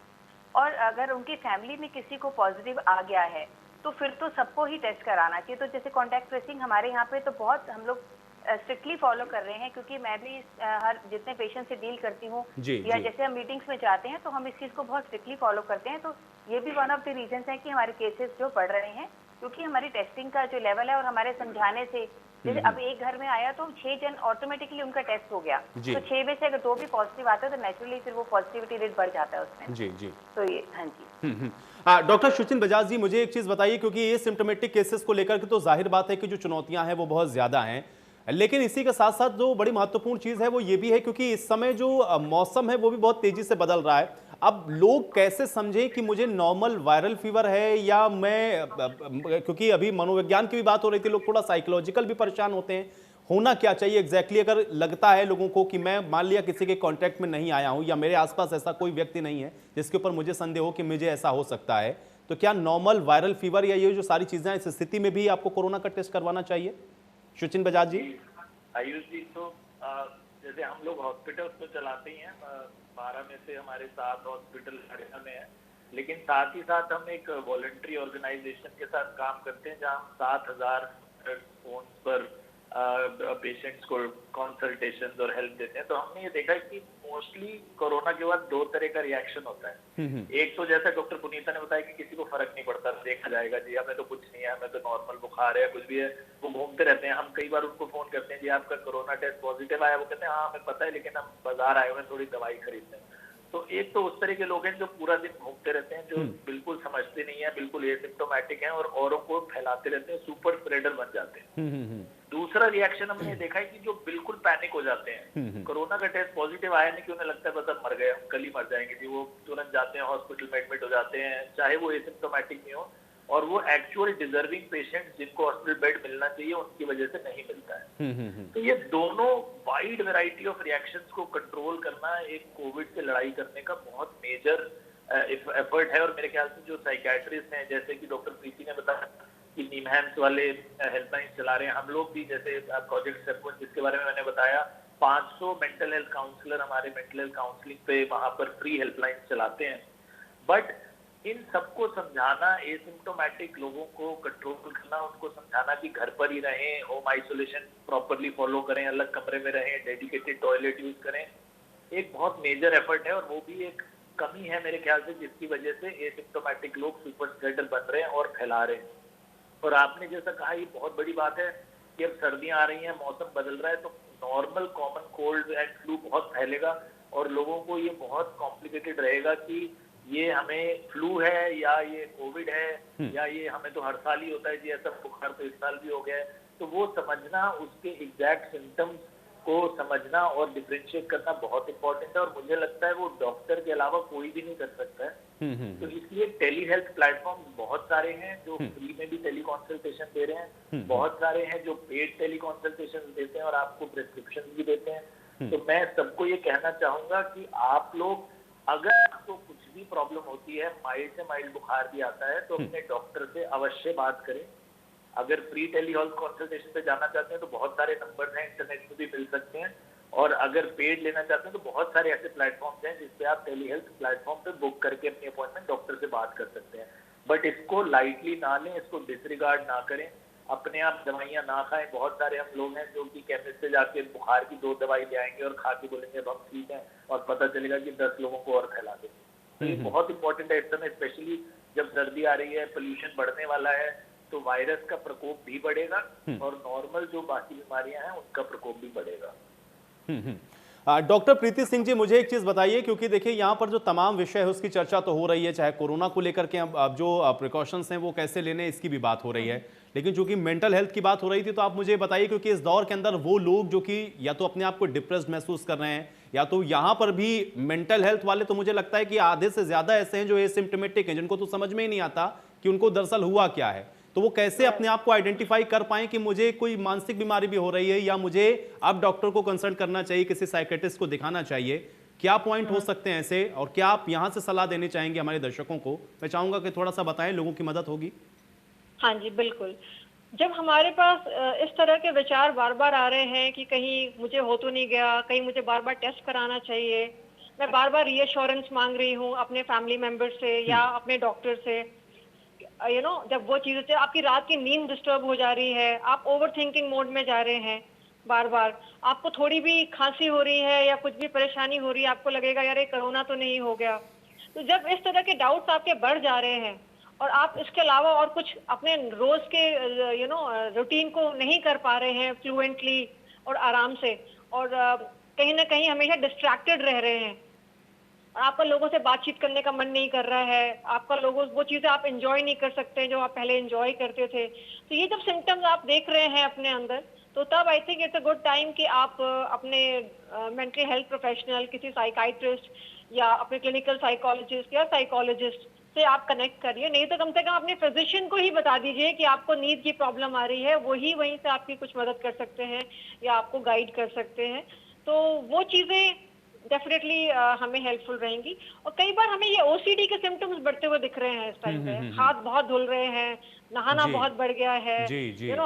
और अगर उनकी फैमिली में किसी को पॉजिटिव आ गया है तो फिर तो सबको ही टेस्ट कराना चाहिए। तो जैसे कॉन्टैक्ट ट्रेसिंग हमारे यहाँ पे तो बहुत हम लोग स्ट्रिक्टली फॉलो कर रहे हैं, क्योंकि मैं भी हर जितने पेशेंट से डील करती हूँ या जैसे हम मीटिंग्स में जाते हैं तो हम इस चीज़ को बहुत स्ट्रिक्टली फॉलो करते हैं। तो ये भी वन ऑफ द रीजंस है कि हमारे केसेस जो बढ़ रहे हैं, क्योंकि हमारी टेस्टिंग का जो लेवल है और हमारे समझाने से, जैसे अब एक घर में आया तो 6 जन ऑटोमेटिकली उनका टेस्ट हो गया, तो 6 में से अगर 2 भी पॉजिटिव आता है तो नेचुरली फिर वो पॉजिटिविटी रेट बढ़ जाता है उसमें। जी जी। तो ये हाँ जी। डॉक्टर सुचिन बजाज जी, मुझे एक चीज बताइए, क्योंकि ये सिम्टोमेटिक केसेस को लेकर के तो जाहिर बात है कि जो चुनौतियां हैं वो बहुत ज्यादा हैं, लेकिन इसी के साथ साथ जो बड़ी महत्वपूर्ण चीज है वो ये भी है, क्योंकि इस समय जो मौसम है वो भी बहुत तेजी से बदल रहा है। अब लोग कैसे समझें कि मुझे नॉर्मल वायरल फीवर है या मैं, क्योंकि अभी मनोविज्ञान की भी बात हो रही थी, लोग थोड़ा साइकोलॉजिकल भी परेशान होते हैं, होना क्या चाहिए एग्जैक्टली अगर लगता है लोगों को कि मैं मान लिया किसी के कांटेक्ट में नहीं आया हूं या मेरे आसपास ऐसा कोई व्यक्ति नहीं है जिसके ऊपर मुझे संदेह हो कि मुझे ऐसा हो सकता है, तो क्या नॉर्मल वायरल फीवर या ये जो सारी चीजें हैं, इस स्थिति में भी आपको कोरोना का टेस्ट करवाना चाहिए? सुचिन बजाज जी। आयुष जी, तो जैसे हम लोग हॉस्पिटल्स तो चलाते ही हैं, 12 में से हमारे 7 हॉस्पिटल हरियाणा में है, लेकिन साथ ही साथ हम एक वॉलंटरी ऑर्गेनाइजेशन के साथ काम करते हैं जहां हम 7000 फोन पर पेशेंट्स को कंसल्टेशंस और हेल्प देते हैं। तो हमने ये देखा है कि मोस्टली कोरोना के बाद 2 तरह का रिएक्शन होता है। एक तो जैसा डॉक्टर पुनीता ने बताया कि किसी को फर्क नहीं पड़ता, देखा जाएगा जी, हमें तो कुछ नहीं है, हमें तो नॉर्मल बुखार है, कुछ भी है, वो घूमते रहते हैं। हम कई बार उनको फोन करते हैं, जी आपका कोरोना टेस्ट पॉजिटिव आया, वो कहते हैं हाँ हमें पता है, लेकिन हम बाजार आए हुए हैं थोड़ी दवाई खरीदते हैं। तो एक तो उस तरह के लोग हैं जो पूरा दिन घूमते रहते हैं, जो बिल्कुल समझते नहीं है, बिल्कुल एसिम्प्टोमेटिक हैं और औरों को फैलाते रहते हैं, सुपर स्प्रेडर बन जाते हैं। दूसरा रिएक्शन हमने देखा है कि जो बिल्कुल पैनिक हो जाते हैं, कोरोना का टेस्ट पॉजिटिव आया नहीं कि उन्हें लगता है बस अब मर गए, हम कल ही मर जाएंगे जी, वो तुरंत जाते हैं हॉस्पिटल में एडमिट हो जाते हैं, चाहे वो एसिम्प्टोमेटिक नहीं हो, और वो एक्चुअल डिजर्विंग पेशेंट जिनको हॉस्पिटल बेड मिलना चाहिए उनकी वजह से नहीं मिलता है। तो ये दोनों वाइड वैरायटी ऑफ रिएक्शंस को कंट्रोल करना एक कोविड से लड़ाई करने का बहुत मेजर एफर्ट है। और मेरे ख्याल से जो साइकियाट्रिस्ट हैं, जैसे कि डॉक्टर प्रीति ने बताया कि नीमहैम्स वाले हेल्पलाइन चला रहे हैं, हम लोग भी जैसे प्रोजेक्ट सेक्वेंस जिसके बारे में मैंने बताया, 500 मेंटल हेल्थ काउंसलर हमारे मेंटल हेल्थ काउंसलिंग पे वहां पर फ्री हेल्पलाइन चलाते हैं। बट इन सबको समझाना, एसिम्प्टोमेटिक लोगों को कंट्रोल करना, उनको समझाना कि घर पर ही रहें, होम आइसोलेशन प्रॉपरली फॉलो करें, अलग कमरे में रहें, डेडिकेटेड टॉयलेट यूज करें, एक बहुत मेजर एफर्ट है। और वो भी एक कमी है मेरे ख्याल से, जिसकी वजह से एसिम्प्टोमेटिक लोग सुपर स्प्रेडर बन रहे हैं और फैला रहे हैं। और आपने जैसा कहा, ये बहुत बड़ी बात है कि अब सर्दियां आ रही हैं, मौसम बदल रहा है, तो normal common cold and flu बहुत फैलेगा और लोगों को ये बहुत कॉम्प्लिकेटेड रहेगा कि ये हमें फ्लू है या ये कोविड है या ये हमें तो हर साल ही होता है जी, ऐसा बुखार तो इस साल भी हो गया है। तो वो समझना, उसके एग्जैक्ट सिम्टम्स को समझना और डिफरेंशिएट करना बहुत इंपॉर्टेंट है। और मुझे लगता है वो डॉक्टर के अलावा कोई भी नहीं कर सकता है। तो इसलिए टेली हेल्थ प्लेटफॉर्म बहुत सारे हैं जो फ्री में भी टेली कंसल्टेशन दे रहे हैं, बहुत सारे हैं जो पेड टेली कंसल्टेशन देते हैं और आपको प्रिस्क्रिप्शन भी देते हैं। तो मैं सबको ये कहना चाहूंगा कि आप लोग, अगर आपको कुछ भी प्रॉब्लम होती है, माइल्ड से माइल्ड बुखार भी आता है, तो अपने डॉक्टर से अवश्य बात करें। अगर फ्री टेली हेल्थ कंसल्टेशन पे जाना चाहते हैं तो बहुत सारे नंबर हैं, इंटरनेट पे भी मिल सकते हैं। और अगर पेड लेना चाहते हैं तो बहुत सारे ऐसे प्लेटफॉर्म्स हैं जिसपे आप टेली हेल्थ प्लेटफॉर्म पे बुक करके अपनी अपॉइंटमेंट डॉक्टर से बात कर सकते हैं। बट इसको लाइटली ना लें, इसको डिसरिगार्ड ना करें, अपने आप दवाइयां ना खाएं। बहुत सारे हम लोग हैं जो कि केमिस्ट से जाके बुखार की 2 दवाई ले आएंगे और खा के बोलेंगे अब हम ठीक हैं, और पता चलेगा कि 10 लोगों को और फैला देंगे। तो ये बहुत इंपॉर्टेंट है इस समय, स्पेशली जब सर्दी आ रही है, पोल्यूशन बढ़ने वाला है, तो वायरस का प्रकोप भी बढ़ेगा और नॉर्मल जो बाकी बीमारियां हैं उनका प्रकोप भी बढ़ेगा। डॉक्टर प्रीति सिंह जी, मुझे एक चीज बताइए, क्योंकि देखिए यहाँ पर जो तमाम विषय है उसकी चर्चा तो हो रही है, चाहे कोरोना को लेकर के अब जो प्रिकॉशंस हैं वो कैसे लेने, इसकी भी बात हो रही है, लेकिन चूंकि मेंटल हेल्थ की बात हो रही थी तो आप मुझे बताइए, क्योंकि इस दौर के अंदर वो लोग जो कि या तो अपने आप को डिप्रेस्ड महसूस कर रहे हैं या तो यहाँ पर भी मेंटल हेल्थ वाले, तो मुझे लगता है कि आधे से ज्यादा ऐसे हैं जो एसिम्प्टोमेटिक हैं, जिनको तो समझ में ही नहीं आता कि उनको दरअसल हुआ क्या है। तो वो कैसे अपने आप को आइडेंटिफाई कर पाएं कि मुझे कोई मानसिक बीमारी भी हो रही है या मुझे अब डॉक्टर को कंसल्ट करना चाहिए, किसी साइकेट्रिस्ट को दिखाना चाहिए? क्या पॉइंट हो सकते हैं ऐसे, और क्या आप यहाँ से सलाह देनी चाहेंगे हमारे दर्शकों को? मैं चाहूंगा कि थोड़ा सा बताएं, लोगों की मदद होगी। हाँ जी, बिल्कुल। जब हमारे पास इस तरह के विचार बार बार आ रहे हैं कि कहीं मुझे हो तो नहीं गया, कहीं मुझे बार बार टेस्ट कराना चाहिए, मैं बार बार रीअश्योरेंस मांग रही हूँ अपने फैमिली मेंबर से या अपने डॉक्टर से, जब वो चीजें, आपकी रात की नींद डिस्टर्ब हो जा रही है, आप ओवर थिंकिंग मोड में जा रहे हैं, बार बार आपको थोड़ी भी खांसी हो रही है या कुछ भी परेशानी हो रही है, आपको लगेगा यार ये कोरोना तो नहीं हो गया। तो जब इस तरह के डाउट्स आपके बढ़ जा रहे हैं और आप इसके अलावा और कुछ अपने रोज के रूटीन को नहीं कर पा रहे हैं फ्लुएंटली और आराम से, और कहीं ना कहीं हमेशा डिस्ट्रैक्टेड रह रहे हैं, और आपका लोगों से बातचीत करने का मन नहीं कर रहा है, आपका लोगों वो चीजें आप एंजॉय नहीं कर सकते जो आप पहले एंजॉय करते थे, तो ये जब सिम्टम्स आप देख रहे हैं अपने अंदर, तो तब I think it's a good time कि आप अपने मेंटल हेल्थ प्रोफेशनल, किसी साइकाइट्रिस्ट या अपने क्लिनिकल साइकोलॉजिस्ट या साइकोलॉजिस्ट से आप कनेक्ट करिए। नहीं तो कम से कम अपने फिजिशियन को ही बता दीजिए कि आपको नींद की प्रॉब्लम आ रही है, वही वहीं से आपकी कुछ मदद कर सकते हैं या आपको गाइड कर सकते हैं। तो वो चीजें डेफिनेटली हमें हेल्पफुल रहेंगी। और कई बार हमें ये ओसीडी के सिम्टम्स बढ़ते हुए दिख रहे हैं इस टाइम पे, हाथ बहुत धुल रहे हैं, नहाना बहुत बढ़ गया है,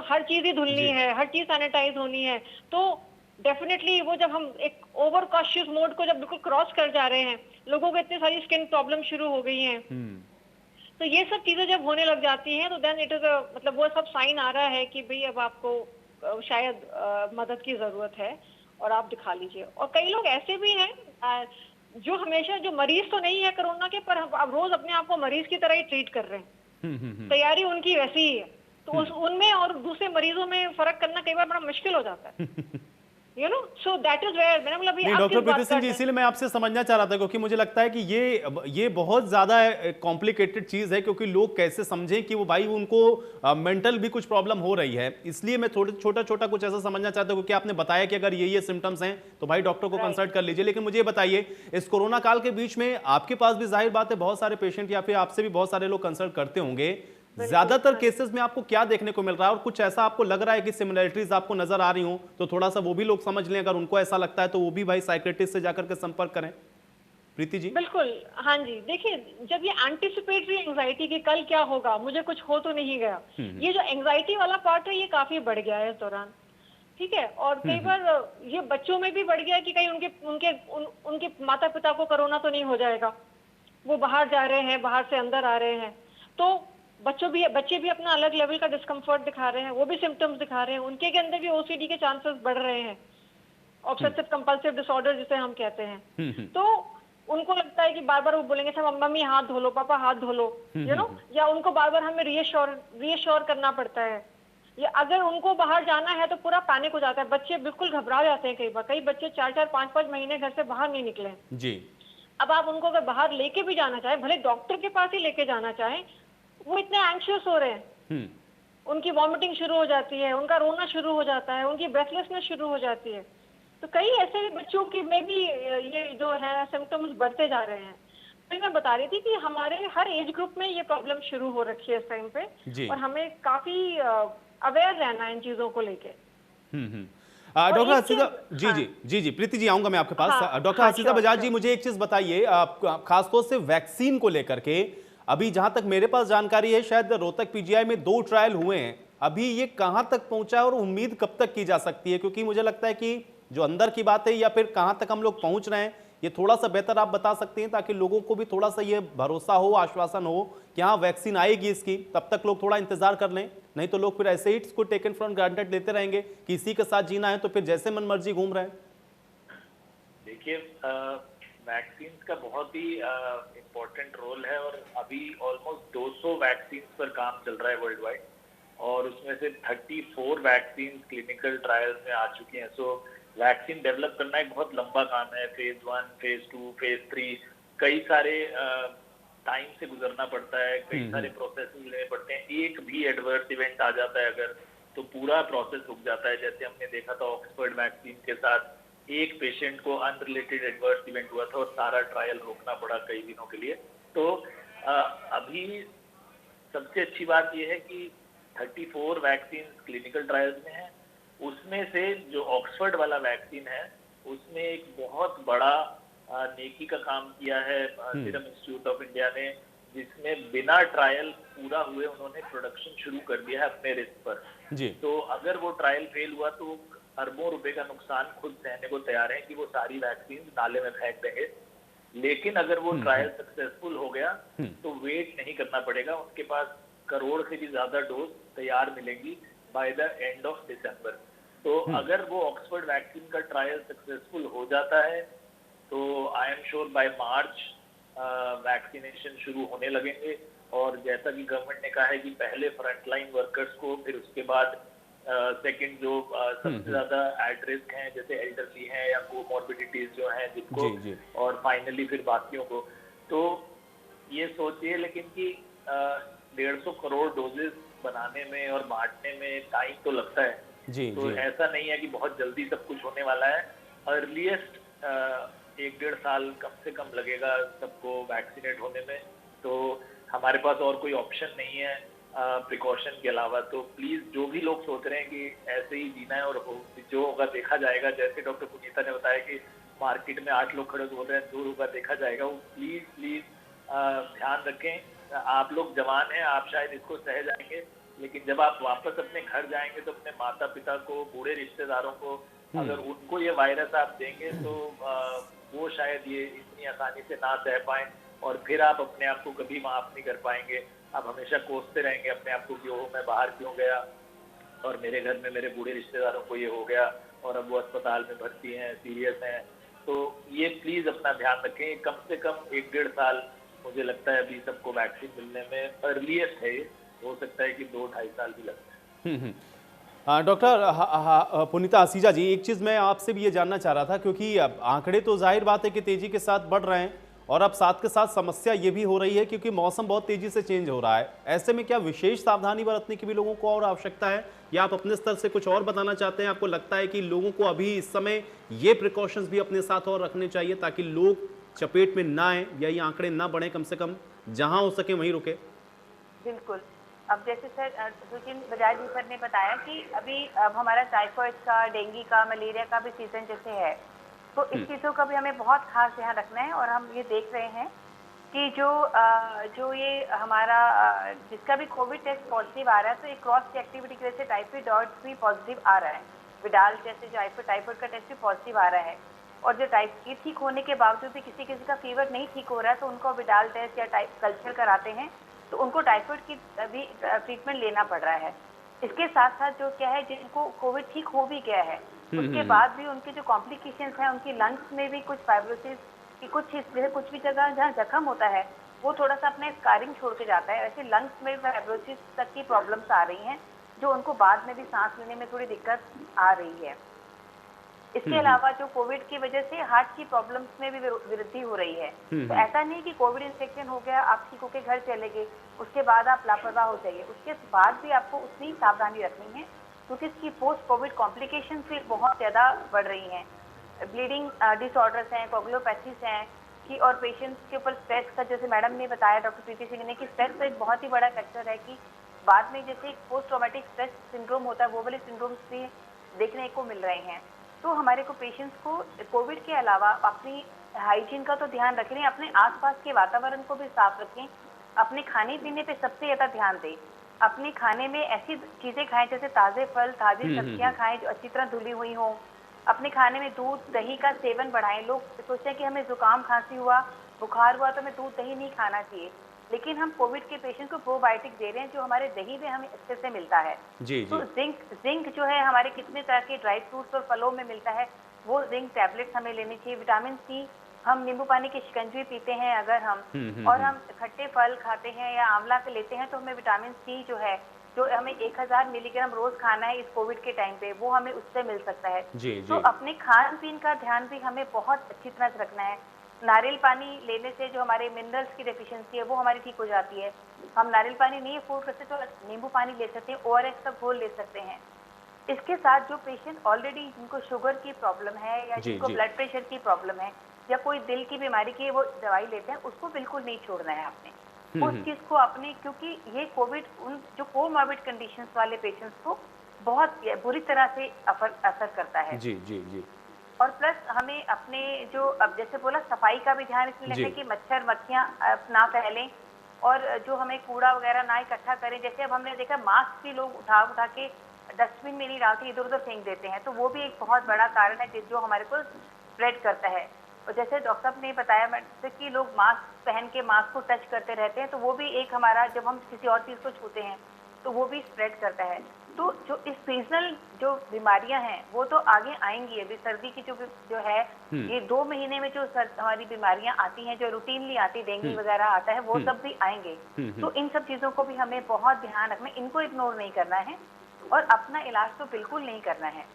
हर चीज ही धुलनी है, हर चीज सैनिटाइज होनी है। तो डेफिनेटली वो जब हम एक ओवर कॉशियस मोड को जब बिल्कुल क्रॉस कर जा रहे हैं, लोगों को इतनी सारी स्किन प्रॉब्लम शुरू हो गई हैं, तो ये सब चीजें जब होने लग जाती हैं तो देन इट इज मतलब वो सब साइन आ रहा है कि भाई अब आपको शायद मदद की जरूरत है और आप दिखा लीजिए। और कई लोग ऐसे भी हैं जो हमेशा, जो मरीज तो नहीं है कोरोना के, पर अब रोज अपने आप को मरीज की तरह ही ट्रीट कर रहे हैं, तैयारी उनकी वैसी ही है, तो उनमें और दूसरे मरीजों में फर्क करना कई बार बड़ा मुश्किल हो जाता है। So that is where मैंने बोला नहीं, डॉक्टर प्रीति सिंह जी, इसीलिए मैं आपसे समझना चाह रहा था, क्योंकि मुझे लगता है कि ये बहुत ज्यादा कॉम्प्लिकेटेड चीज है, क्योंकि लोग कैसे समझें कि वो भाई उनको मेंटल भी कुछ प्रॉब्लम हो रही है। इसलिए मैं छोटा छोटा कुछ ऐसा समझना चाहता हूँ, क्योंकि आपने बताया कि अगर ये सिम्टम्स हैं तो भाई डॉक्टर को कंसल्ट कर लीजिए। लेकिन मुझे बताइए, इस कोरोना काल के बीच में आपके पास भी जाहिर बात है बहुत सारे पेशेंट या फिर आपसे भी बहुत सारे लोग कंसल्ट करते होंगे, ज्यादातर केसेस में आपको क्या देखने को मिल रहा है, और कुछ ऐसा आपको लग रहा है कि सिमिलरिटीज आपको नजर आ रही हो, तो थोड़ा सा वो भी लोग समझ लें। अगर उनको ऐसा लगता है तो वो भी भाई साइकियाट्रिस्ट से जाकर के संपर्क करें। प्रीति जी। बिल्कुल, हाँ जी। देखिए, जब ये एंटिसिपेटरी एंजाइटी कि कल क्या होगा, मुझे कुछ हो तो नहीं गया, ये जो एंजाइटी वाला पार्ट है ये काफी बढ़ गया है इस दौरान, ठीक है। और कई बार ये बच्चों में भी बढ़ गया कि कहीं उनके माता पिता को कोरोना तो नहीं हो जाएगा, वो बाहर जा रहे हैं, बाहर से अंदर आ रहे हैं, तो बच्चे भी अपना अलग लेवल का डिस्कम्फर्ट दिखा रहे हैं, वो भी सिम्टम्स दिखा रहे हैं, उनके अंदर भी ओसीडी के चांसेस बढ़ रहे हैं, ऑब्सेसिव कंपल्सिव डिसऑर्डर जिसे हम कहते हैं। तो उनको लगता है कि बार बार वो बोलेंगे सब मम्मी हाथ धो लो, पापा हाथ धो लो, या उनको बार बार हमें रीअश्योर करना पड़ता है, या अगर उनको बाहर जाना है तो पूरा पैनिक हो जाता है, बच्चे बिल्कुल घबरा जाते हैं। कई बच्चे 4-4, 5-5 महीने घर से बाहर नहीं निकले जी। अब आप उनको अगर बाहर लेके भी जाना चाहे, भले डॉक्टर के पास ही लेके जाना चाहे, वो इतने एंग्शियस हो रहे हैं, उनकी वॉमिटिंग शुरू हो जाती है, उनका रोना शुरू हो जाता है, उनकी ब्रेथलेसनेस शुरू हो जाती है। तो कई ऐसे बच्चों की में भी ये जो है सिम्टम्स बढ़ते जा रहे हैं। तो मैं बता रही थी कि हमारे हर एज ग्रुप में ये प्रॉब्लम शुरू हो रखी है इस टाइम पे, और हमें काफी अवेयर रहना है इन चीजों को लेके। डॉक्टर हसीजा जी प्रीति जी, आऊंगा मैं आपके पास। डॉक्टर हसीजा बजाज जी, मुझे एक चीज बताइए, खासतौर से वैक्सीन को लेकर के, अभी जहां तक मेरे पास जानकारी है शायद रोहतक पीजीआई में 2 ट्रायल हुए हैं, अभी ये कहां तक पहुंचा है और उम्मीद कब तक की जा सकती है? क्योंकि मुझे लगता है कि जो अंदर की बात है या फिर कहां तक हम लोग पहुंच रहे हैं, ये थोड़ा सा बेहतर आप बता सकते हैं, ताकि लोगों को भी थोड़ा सा ये भरोसा हो, आश्वासन हो कि हाँ वैक्सीन आएगी इसकी, तब तक लोग थोड़ा इंतजार कर लें। नहीं तो लोग फिर ऐसे ही इसको टेकन फॉर ग्रांटेड लेते रहेंगे कि इसी के साथ जीना है, तो फिर जैसे मन मर्जी घूम रहे हैं। देखिए, वैक्सीन का बहुत ही इम्पोर्टेंट रोल है, और अभी ऑलमोस्ट 200 वैक्सीन पर काम चल रहा है वर्ल्ड वाइड, और उसमें से 34 वैक्सीन क्लिनिकल ट्रायल्स में आ चुकी हैं। सो वैक्सीन डेवलप करना एक बहुत लंबा काम है, फेज 1, फेज 2, फेज 3, कई सारे टाइम से गुजरना पड़ता है, कई सारे प्रोसेस लेने पड़ते हैं। एक भी एडवर्स इवेंट आ जाता है अगर, तो पूरा प्रोसेस रुक जाता है। जैसे हमने देखा था ऑक्सफोर्ड वैक्सीन के साथ, एक पेशेंट को अनरिलेटेड एडवर्स इवेंट हुआ था और सारा ट्रायल रोकना पड़ा कई दिनों के लिए। तो अभी सबसे अच्छी बात यह है कि 34 वैक्सीन क्लिनिकल ट्रायल्स में है। उसमें से जो ऑक्सफोर्ड वाला वैक्सीन है उसमें एक बहुत बड़ा नेकी का काम किया है सीरम इंस्टीट्यूट ऑफ इंडिया ने, जिसमें बिना ट्रायल पूरा हुए उन्होंने प्रोडक्शन शुरू कर दिया है अपने रिस्क पर जी। तो अगर वो ट्रायल फेल हुआ तो अरबों रुपए का नुकसान खुद सहने को तैयार है कि वो सारी वैक्सीन नाले में फेंक देंगे। लेकिन अगर वो ट्रायल सक्सेसफुल हो गया तो वेट नहीं करना पड़ेगा, उनके पास करोड़ से भी ज्यादा डोज तैयार मिलेंगी by the end of December. तो अगर वो ऑक्सफोर्ड वैक्सीन का ट्रायल सक्सेसफुल हो जाता है तो I am sure by March vaccination शुरू होने लगेंगे। और जैसा कि गवर्नमेंट ने कहा है कि पहले फ्रंटलाइन वर्कर्स को, फिर उसके बाद सेकंड जो सबसे ज्यादा एट रिस्क हैं जैसे एल्डरली हैं या कोमॉर्बिडिटीज जो हैं जिनको, और फाइनली फिर बाकियों को। तो ये सोचिए लेकिन कि 150 करोड़ डोजेस बनाने में और बांटने में टाइम तो लगता है तो ऐसा नहीं है कि बहुत जल्दी सब कुछ होने वाला है। अर्लीस्ट 1-1.5 साल कम से कम लगेगा सबको वैक्सीनेट होने में। तो हमारे पास और कोई ऑप्शन नहीं है प्रिकॉशन के अलावा। तो प्लीज जो भी लोग सोच रहे हैं कि ऐसे ही जीना है और जो होगा देखा जाएगा, जैसे डॉक्टर पुनीता ने बताया कि मार्केट में 8 लोग खड़े बोल रहे हैं जो होगा देखा जाएगा, वो प्लीज ध्यान रखें। आप लोग जवान हैं, आप शायद इसको सह जाएंगे, लेकिन जब आप वापस अपने घर जाएंगे तो अपने माता पिता को, बूढ़े रिश्तेदारों को अगर उनको ये वायरस आप देंगे तो वो शायद ये इतनी आसानी से ना सह पाए और फिर आप अपने आप को कभी माफ नहीं कर पाएंगे। आप हमेशा कोसते रहेंगे अपने आप को कि ओह मैं बाहर क्यों गया और मेरे घर में मेरे बूढ़े रिश्तेदारों को ये हो गया और अब वो अस्पताल में भर्ती हैं, सीरियस हैं। तो ये प्लीज अपना ध्यान रखें। कम से कम 1-1.5 साल मुझे लगता है अभी सबको वैक्सीन मिलने में अर्लीस्ट है, हो सकता है कि 2-2.5 साल भी लगता है। डॉक्टर पुनीता आसीजा जी, एक चीज़ मैं आपसे भी ये जानना चाह रहा था, क्योंकि आंकड़े तो जाहिर बात है कि तेजी के साथ बढ़ रहे हैं और अब साथ के साथ समस्या ये भी हो रही है क्योंकि मौसम बहुत तेजी से चेंज हो रहा है। ऐसे में क्या विशेष सावधानी बरतने की भी लोगों को और आवश्यकता है, या आप अपने स्तर से कुछ और बताना चाहते हैं? आपको लगता है कि लोगों को अभी इस समय ये प्रिकॉशंस भी अपने साथ और रखने चाहिए ताकि लोग चपेट में ना आए या ये आंकड़े ना बढ़े, कम से कम जहां हो सके वहीं रुके? बिल्कुल। अब जैसे सर सुचिन बजाज जी सर ने बताया कि अभी अब हमारा टाइफाइड का, डेंगू का, मलेरिया का भी सीजन जैसे है, तो इस चीज़ों का भी हमें बहुत खास ध्यान रखना है। और हम ये देख रहे हैं कि जो ये हमारा जिसका भी कोविड टेस्ट पॉजिटिव आ रहा है तो ये क्रॉस एक्टिविटी की वजह से टाइफाइड भी पॉजिटिव आ रहा है। विडाल जैसे जो टाइफाइड का टेस्ट भी पॉजिटिव आ रहा है। और जो टाइफाइड ठीक होने के बावजूद भी किसी का फीवर नहीं ठीक हो रहा है तो उनको विडाल टेस्ट या कल्चर कराते हैं तो उनको टाइफाइड की भी ट्रीटमेंट लेना पड़ रहा है। इसके साथ साथ जो क्या है, जिनको कोविड ठीक हो भी गया है उसके बाद भी उनके जो कॉम्प्लिकेशंस हैं, उनकी लंग्स में भी कुछ फाइब्रोसिस की कुछ भी जगह जहाँ जख्म होता है वो थोड़ा सा अपने स्कारिंग छोड़ के जाता है। ऐसे लंग्स में फाइब्रोसिस तक की प्रॉब्लम्स आ रही हैं जो उनको बाद में भी सांस लेने में थोड़ी दिक्कत आ रही है। इसके अलावा जो कोविड की वजह से हार्ट की प्रॉब्लम्स में भी वृद्धि हो रही है। तो ऐसा नहीं कि कोविड इन्फेक्शन हो गया, आप ठीक होकर घर चले गए, उसके बाद आप लापरवाह हो जाइए। उसके बाद भी आपको उतनी सावधानी रखनी है क्योंकि इसकी पोस्ट कोविड कॉम्प्लिकेशन भी बहुत ज़्यादा बढ़ रही हैं। ब्लीडिंग डिसऑर्डर्स हैं, कोगुलोपैथीज हैं कि, और पेशेंट्स के ऊपर स्ट्रेस का, जैसे मैडम ने बताया डॉक्टर प्रीति सिंह ने, कि स्ट्रेस का एक बहुत ही बड़ा फैक्टर है कि बाद में जैसे पोस्ट ट्रॉमेटिक स्ट्रेस सिंड्रोम होता है वो वाले सिंड्रोम्स भी देखने को मिल रहे हैं। तो हमारे को पेशेंट्स को कोविड के अलावा अपनी हाइजीन का तो ध्यान रखें, अपने आसपास के वातावरण को भी साफ रखें, अपने खाने पीने पे सबसे ज़्यादा ध्यान दें। अपने खाने में ऐसी चीज़ें खाएं जैसे ताज़े फल, ताज़ी सब्जियां खाएं जो अच्छी तरह धुली हुई हों। अपने खाने में दूध दही का सेवन बढ़ाएं। लोग सोचते हैं कि हमें जुकाम खांसी हुआ, बुखार हुआ तो हमें दूध दही नहीं खाना चाहिए, लेकिन हम कोविड के पेशेंट को प्रोबायोटिक दे रहे हैं जो हमारे दही में हमें अच्छे से मिलता है। तो जिंक जो है हमारे कितने तरह के ड्राई फ्रूट्स और फलों में मिलता है, वो जिंक टैबलेट्स हमें लेनी चाहिए। विटामिन सी, हम नींबू पानी की शिकंजी पीते हैं अगर हम और हम खट्टे फल खाते हैं या आंवला के लेते हैं तो हमें विटामिन सी जो है, जो हमें 1000 मिलीग्राम रोज खाना है इस कोविड के टाइम पे, वो हमें उससे मिल सकता है। तो अपने खान पीन का ध्यान भी हमें बहुत अच्छी तरह से रखना है। नारियल पानी लेने से जो हमारे मिनरल्स की डेफिशिएंसी है वो हमारी ठीक हो जाती है। हम नारियल पानी नहीं अफोर्ड करते तो नींबू पानी ले सकते हैं, ORS का घोल ले सकते हैं। इसके साथ जो पेशेंट ऑलरेडी जिनको शुगर की प्रॉब्लम है या जिनको ब्लड प्रेशर की प्रॉब्लम है या कोई दिल की बीमारी की वो दवाई लेते हैं, उसको बिल्कुल नहीं छोड़ना है आपने। उस चीज को अपने, क्योंकि ये कोविड उन जो कोमॉर्बिड कंडीशंस वाले पेशेंट्स को बहुत बुरी तरह से असर करता है। जी जी जी। और प्लस हमें अपने जो, अब जैसे बोला, सफाई का भी ध्यान इसमें रखना है कि मच्छर मक्खियां ना फैलें, और जो हमें कूड़ा वगैरह ना इकट्ठा करें। जैसे अब हमने देखा मास्क भी लोग उठा उठा के डस्टबिन में नहीं डालते, इधर उधर फेंक देते हैं, तो वो भी एक बहुत बड़ा कारण है जो हमारे को स्प्रेड करता है। और जैसे डॉक्टर साहब ने बताया कि लोग मास्क पहन के मास्क को टच करते रहते हैं, तो वो भी एक हमारा, जब हम किसी और चीज को छूते हैं तो वो भी स्प्रेड करता है। तो जो इस सीजनल जो बीमारियां हैं वो तो आगे आएंगी। अभी सर्दी की जो है, ये 2 महीने में जो हमारी बीमारियां आती हैं, जो रूटीनली आती, डेंगू वगैरह आता है, वो सब भी आएंगे। तो इन सब चीजों को भी हमें बहुत ध्यान रखना, इनको इग्नोर नहीं करना है, और अपना इलाज तो बिल्कुल नहीं करना है।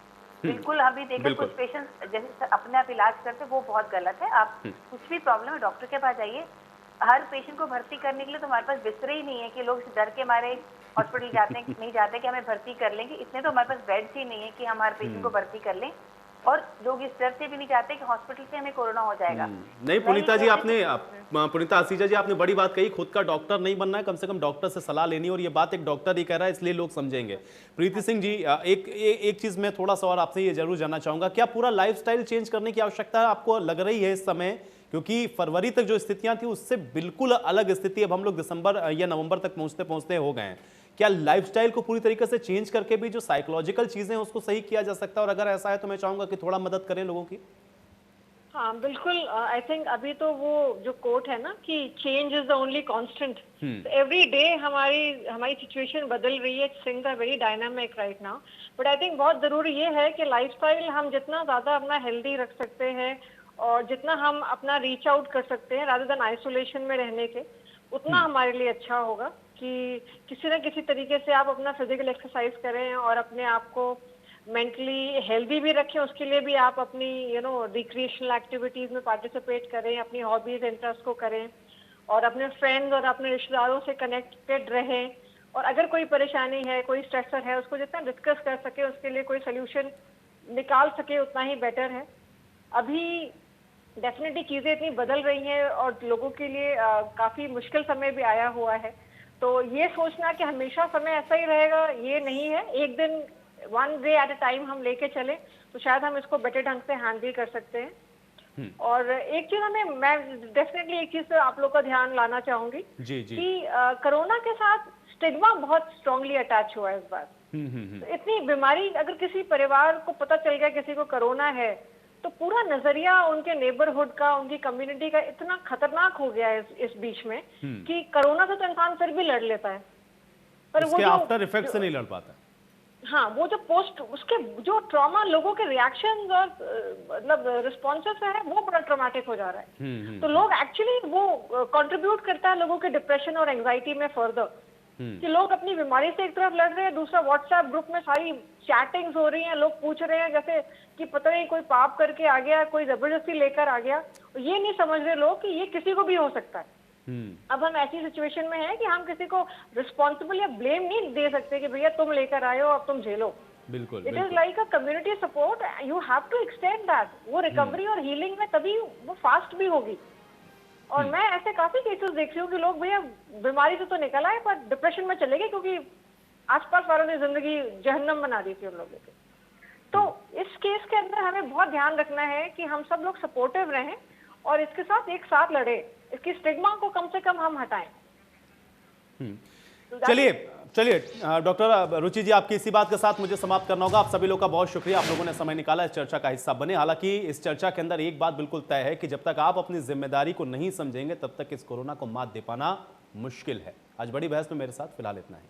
बिल्कुल, अभी देखिए कुछ पेशेंट्स जैसे अपने आप इलाज करते, वो बहुत गलत है। आप कुछ भी प्रॉब्लम है डॉक्टर के पास जाइए। हर पेशेंट को भर्ती करने के लिए तो हमारे पास बिस्तर ही नहीं है कि लोग डर के मारे हॉस्पिटल जाते हैं, नहीं जाते कि हमें भर्ती कर लेंगे। इतने तो हमारे पास बेड्स ही नहीं है कि हम हर पेशेंट को भर्ती कर लें, और लोग इस डर से भी नहीं चाहते कि हॉस्पिटल से हमें कोरोना हो जाएगा। नहीं पुनीता जी, पुनीता आसीजा जी, आपने बड़ी बात कही। खुद का डॉक्टर नहीं बनना है, कम से कम डॉक्टर से सलाह लेनी, और ये बात एक डॉक्टर ही कह रहा है, इसलिए लोग समझेंगे। प्रीति सिंह जी, एक चीज मैं थोड़ा सा और आपसे ये जरूर जानना चाहूंगा, क्या पूरा लाइफस्टाइल चेंज करने की आवश्यकता आपको लग रही है इस समय? क्योंकि फरवरी तक जो स्थितियां थी उससे बिल्कुल अलग स्थिति अब हम लोग दिसंबर या नवंबर तक पहुंचते पहुंचते हो गए हैं। क्या लाइफस्टाइल को पूरी तरीके से चेंज करके भी जो साइकोलॉजिकल चीजें उसको सही किया जा सकता है? और अगर ऐसा है तो मैं चाहूंगा कि थोड़ा मदद करें लोगों की। हाँ बिल्कुल, आई थिंक अभी तो वो जो कोट है ना कि change is the only constant, every day हमारी सिचुएशन बदल रही है, things are very dynamic right now. But I think बहुत जरूरी ये है कि लाइफस्टाइल हम जितना ज्यादा अपना हेल्दी रख सकते हैं और जितना हम अपना रीच आउट कर सकते हैं रादर देन आइसोलेशन में रहने के, उतना हमारे लिए अच्छा होगा कि किसी न किसी तरीके से आप अपना फिजिकल एक्सरसाइज करें और अपने आप को मेंटली हेल्दी भी रखें। उसके लिए भी आप अपनी रिक्रिएशनल एक्टिविटीज में पार्टिसिपेट करें, अपनी हॉबीज इंटरेस्ट को करें, और अपने फ्रेंड्स और अपने रिश्तेदारों से कनेक्टेड रहें। और अगर कोई परेशानी है, कोई स्ट्रेसर है, उसको जितना डिस्कस कर सके, उसके लिए कोई सोल्यूशन निकाल सके, उतना ही बेटर है। अभी डेफिनेटली चीजें इतनी बदल रही हैं और लोगों के लिए काफी मुश्किल समय भी आया हुआ है, तो ये सोचना कि हमेशा समय ऐसा ही रहेगा ये नहीं है। एक दिन, one day at a time हम लेके चले तो शायद हम इसको बेटर ढंग से हैंडल कर सकते हैं। और एक चीज मैं डेफिनेटली एक चीज आप लोग का ध्यान लाना चाहूंगी कि कोरोना के साथ स्टिग्मा बहुत स्ट्रांगली अटैच हुआ है इस बार। तो इतनी बीमारी, अगर किसी परिवार को पता चल गया किसी को कोरोना है, तो पूरा नजरिया उनके नेबरहुड का, उनकी कम्युनिटी का इतना खतरनाक हो गया है इस बीच में कि कोरोना से तो इंसान फिर भी लड़ लेता है, पर वो आफ्टर इफेक्ट से नहीं लड़ पाता। हाँ, वो जो पोस्ट, उसके जो ट्रॉमा, लोगों के रिएक्शंस और मतलब रिस्पॉन्सेस है, वो बड़ा ट्रॉमेटिक हो जा रहा है। तो लोग एक्चुअली वो कंट्रीब्यूट करता है लोगों के डिप्रेशन और एंजाइटी में फर्दर, कि लोग अपनी बीमारी से एक तरफ लड़ रहे हैं, दूसरा व्हाट्सएप ग्रुप में सारी चैटिंग्स हो रही हैं, लोग पूछ रहे हैं जैसे कि पता नहीं कोई पाप करके आ गया, कोई जबरदस्ती लेकर आ गया। ये नहीं समझ रहे लोग कि ये किसी को भी हो सकता है। अब हम ऐसी सिचुएशन में हैं कि हम किसी को रिस्पॉन्सिबल या ब्लेम नहीं दे सकते कि भैया तुम लेकर आए हो, अब तुम झेलो। बिल्कुल, it is like a community support, you have to extend that. वो रिकवरी और हीलिंग में तभी वो फास्ट भी होगी। और मैं ऐसे काफी केसेस देख रही हूँ कि लोग भैया बीमारी से तो निकल आए पर डिप्रेशन में चले गए क्योंकि आसपास वालों ने जिंदगी जहन्नम बना दी थी उन लोगों की। तो इस केस के अंदर हमें बहुत ध्यान रखना है कि हम सब लोग सपोर्टिव रहें और इसके साथ एक साथ लड़े, इसकी स्टिग्मा को कम से कम हम हटाएं। चलिए डॉक्टर रुचि जी, आपकी इसी बात के साथ मुझे समाप्त करना होगा। आप सभी लोगों का बहुत शुक्रिया, आप लोगों ने समय निकाला, इस चर्चा का हिस्सा बने। हालांकि इस चर्चा के अंदर एक बात बिल्कुल तय है कि जब तक आप अपनी जिम्मेदारी को नहीं समझेंगे तब तक इस कोरोना को मात दे पाना मुश्किल है। आज बड़ी बहस में मेरे साथ फिलहाल इतना ही।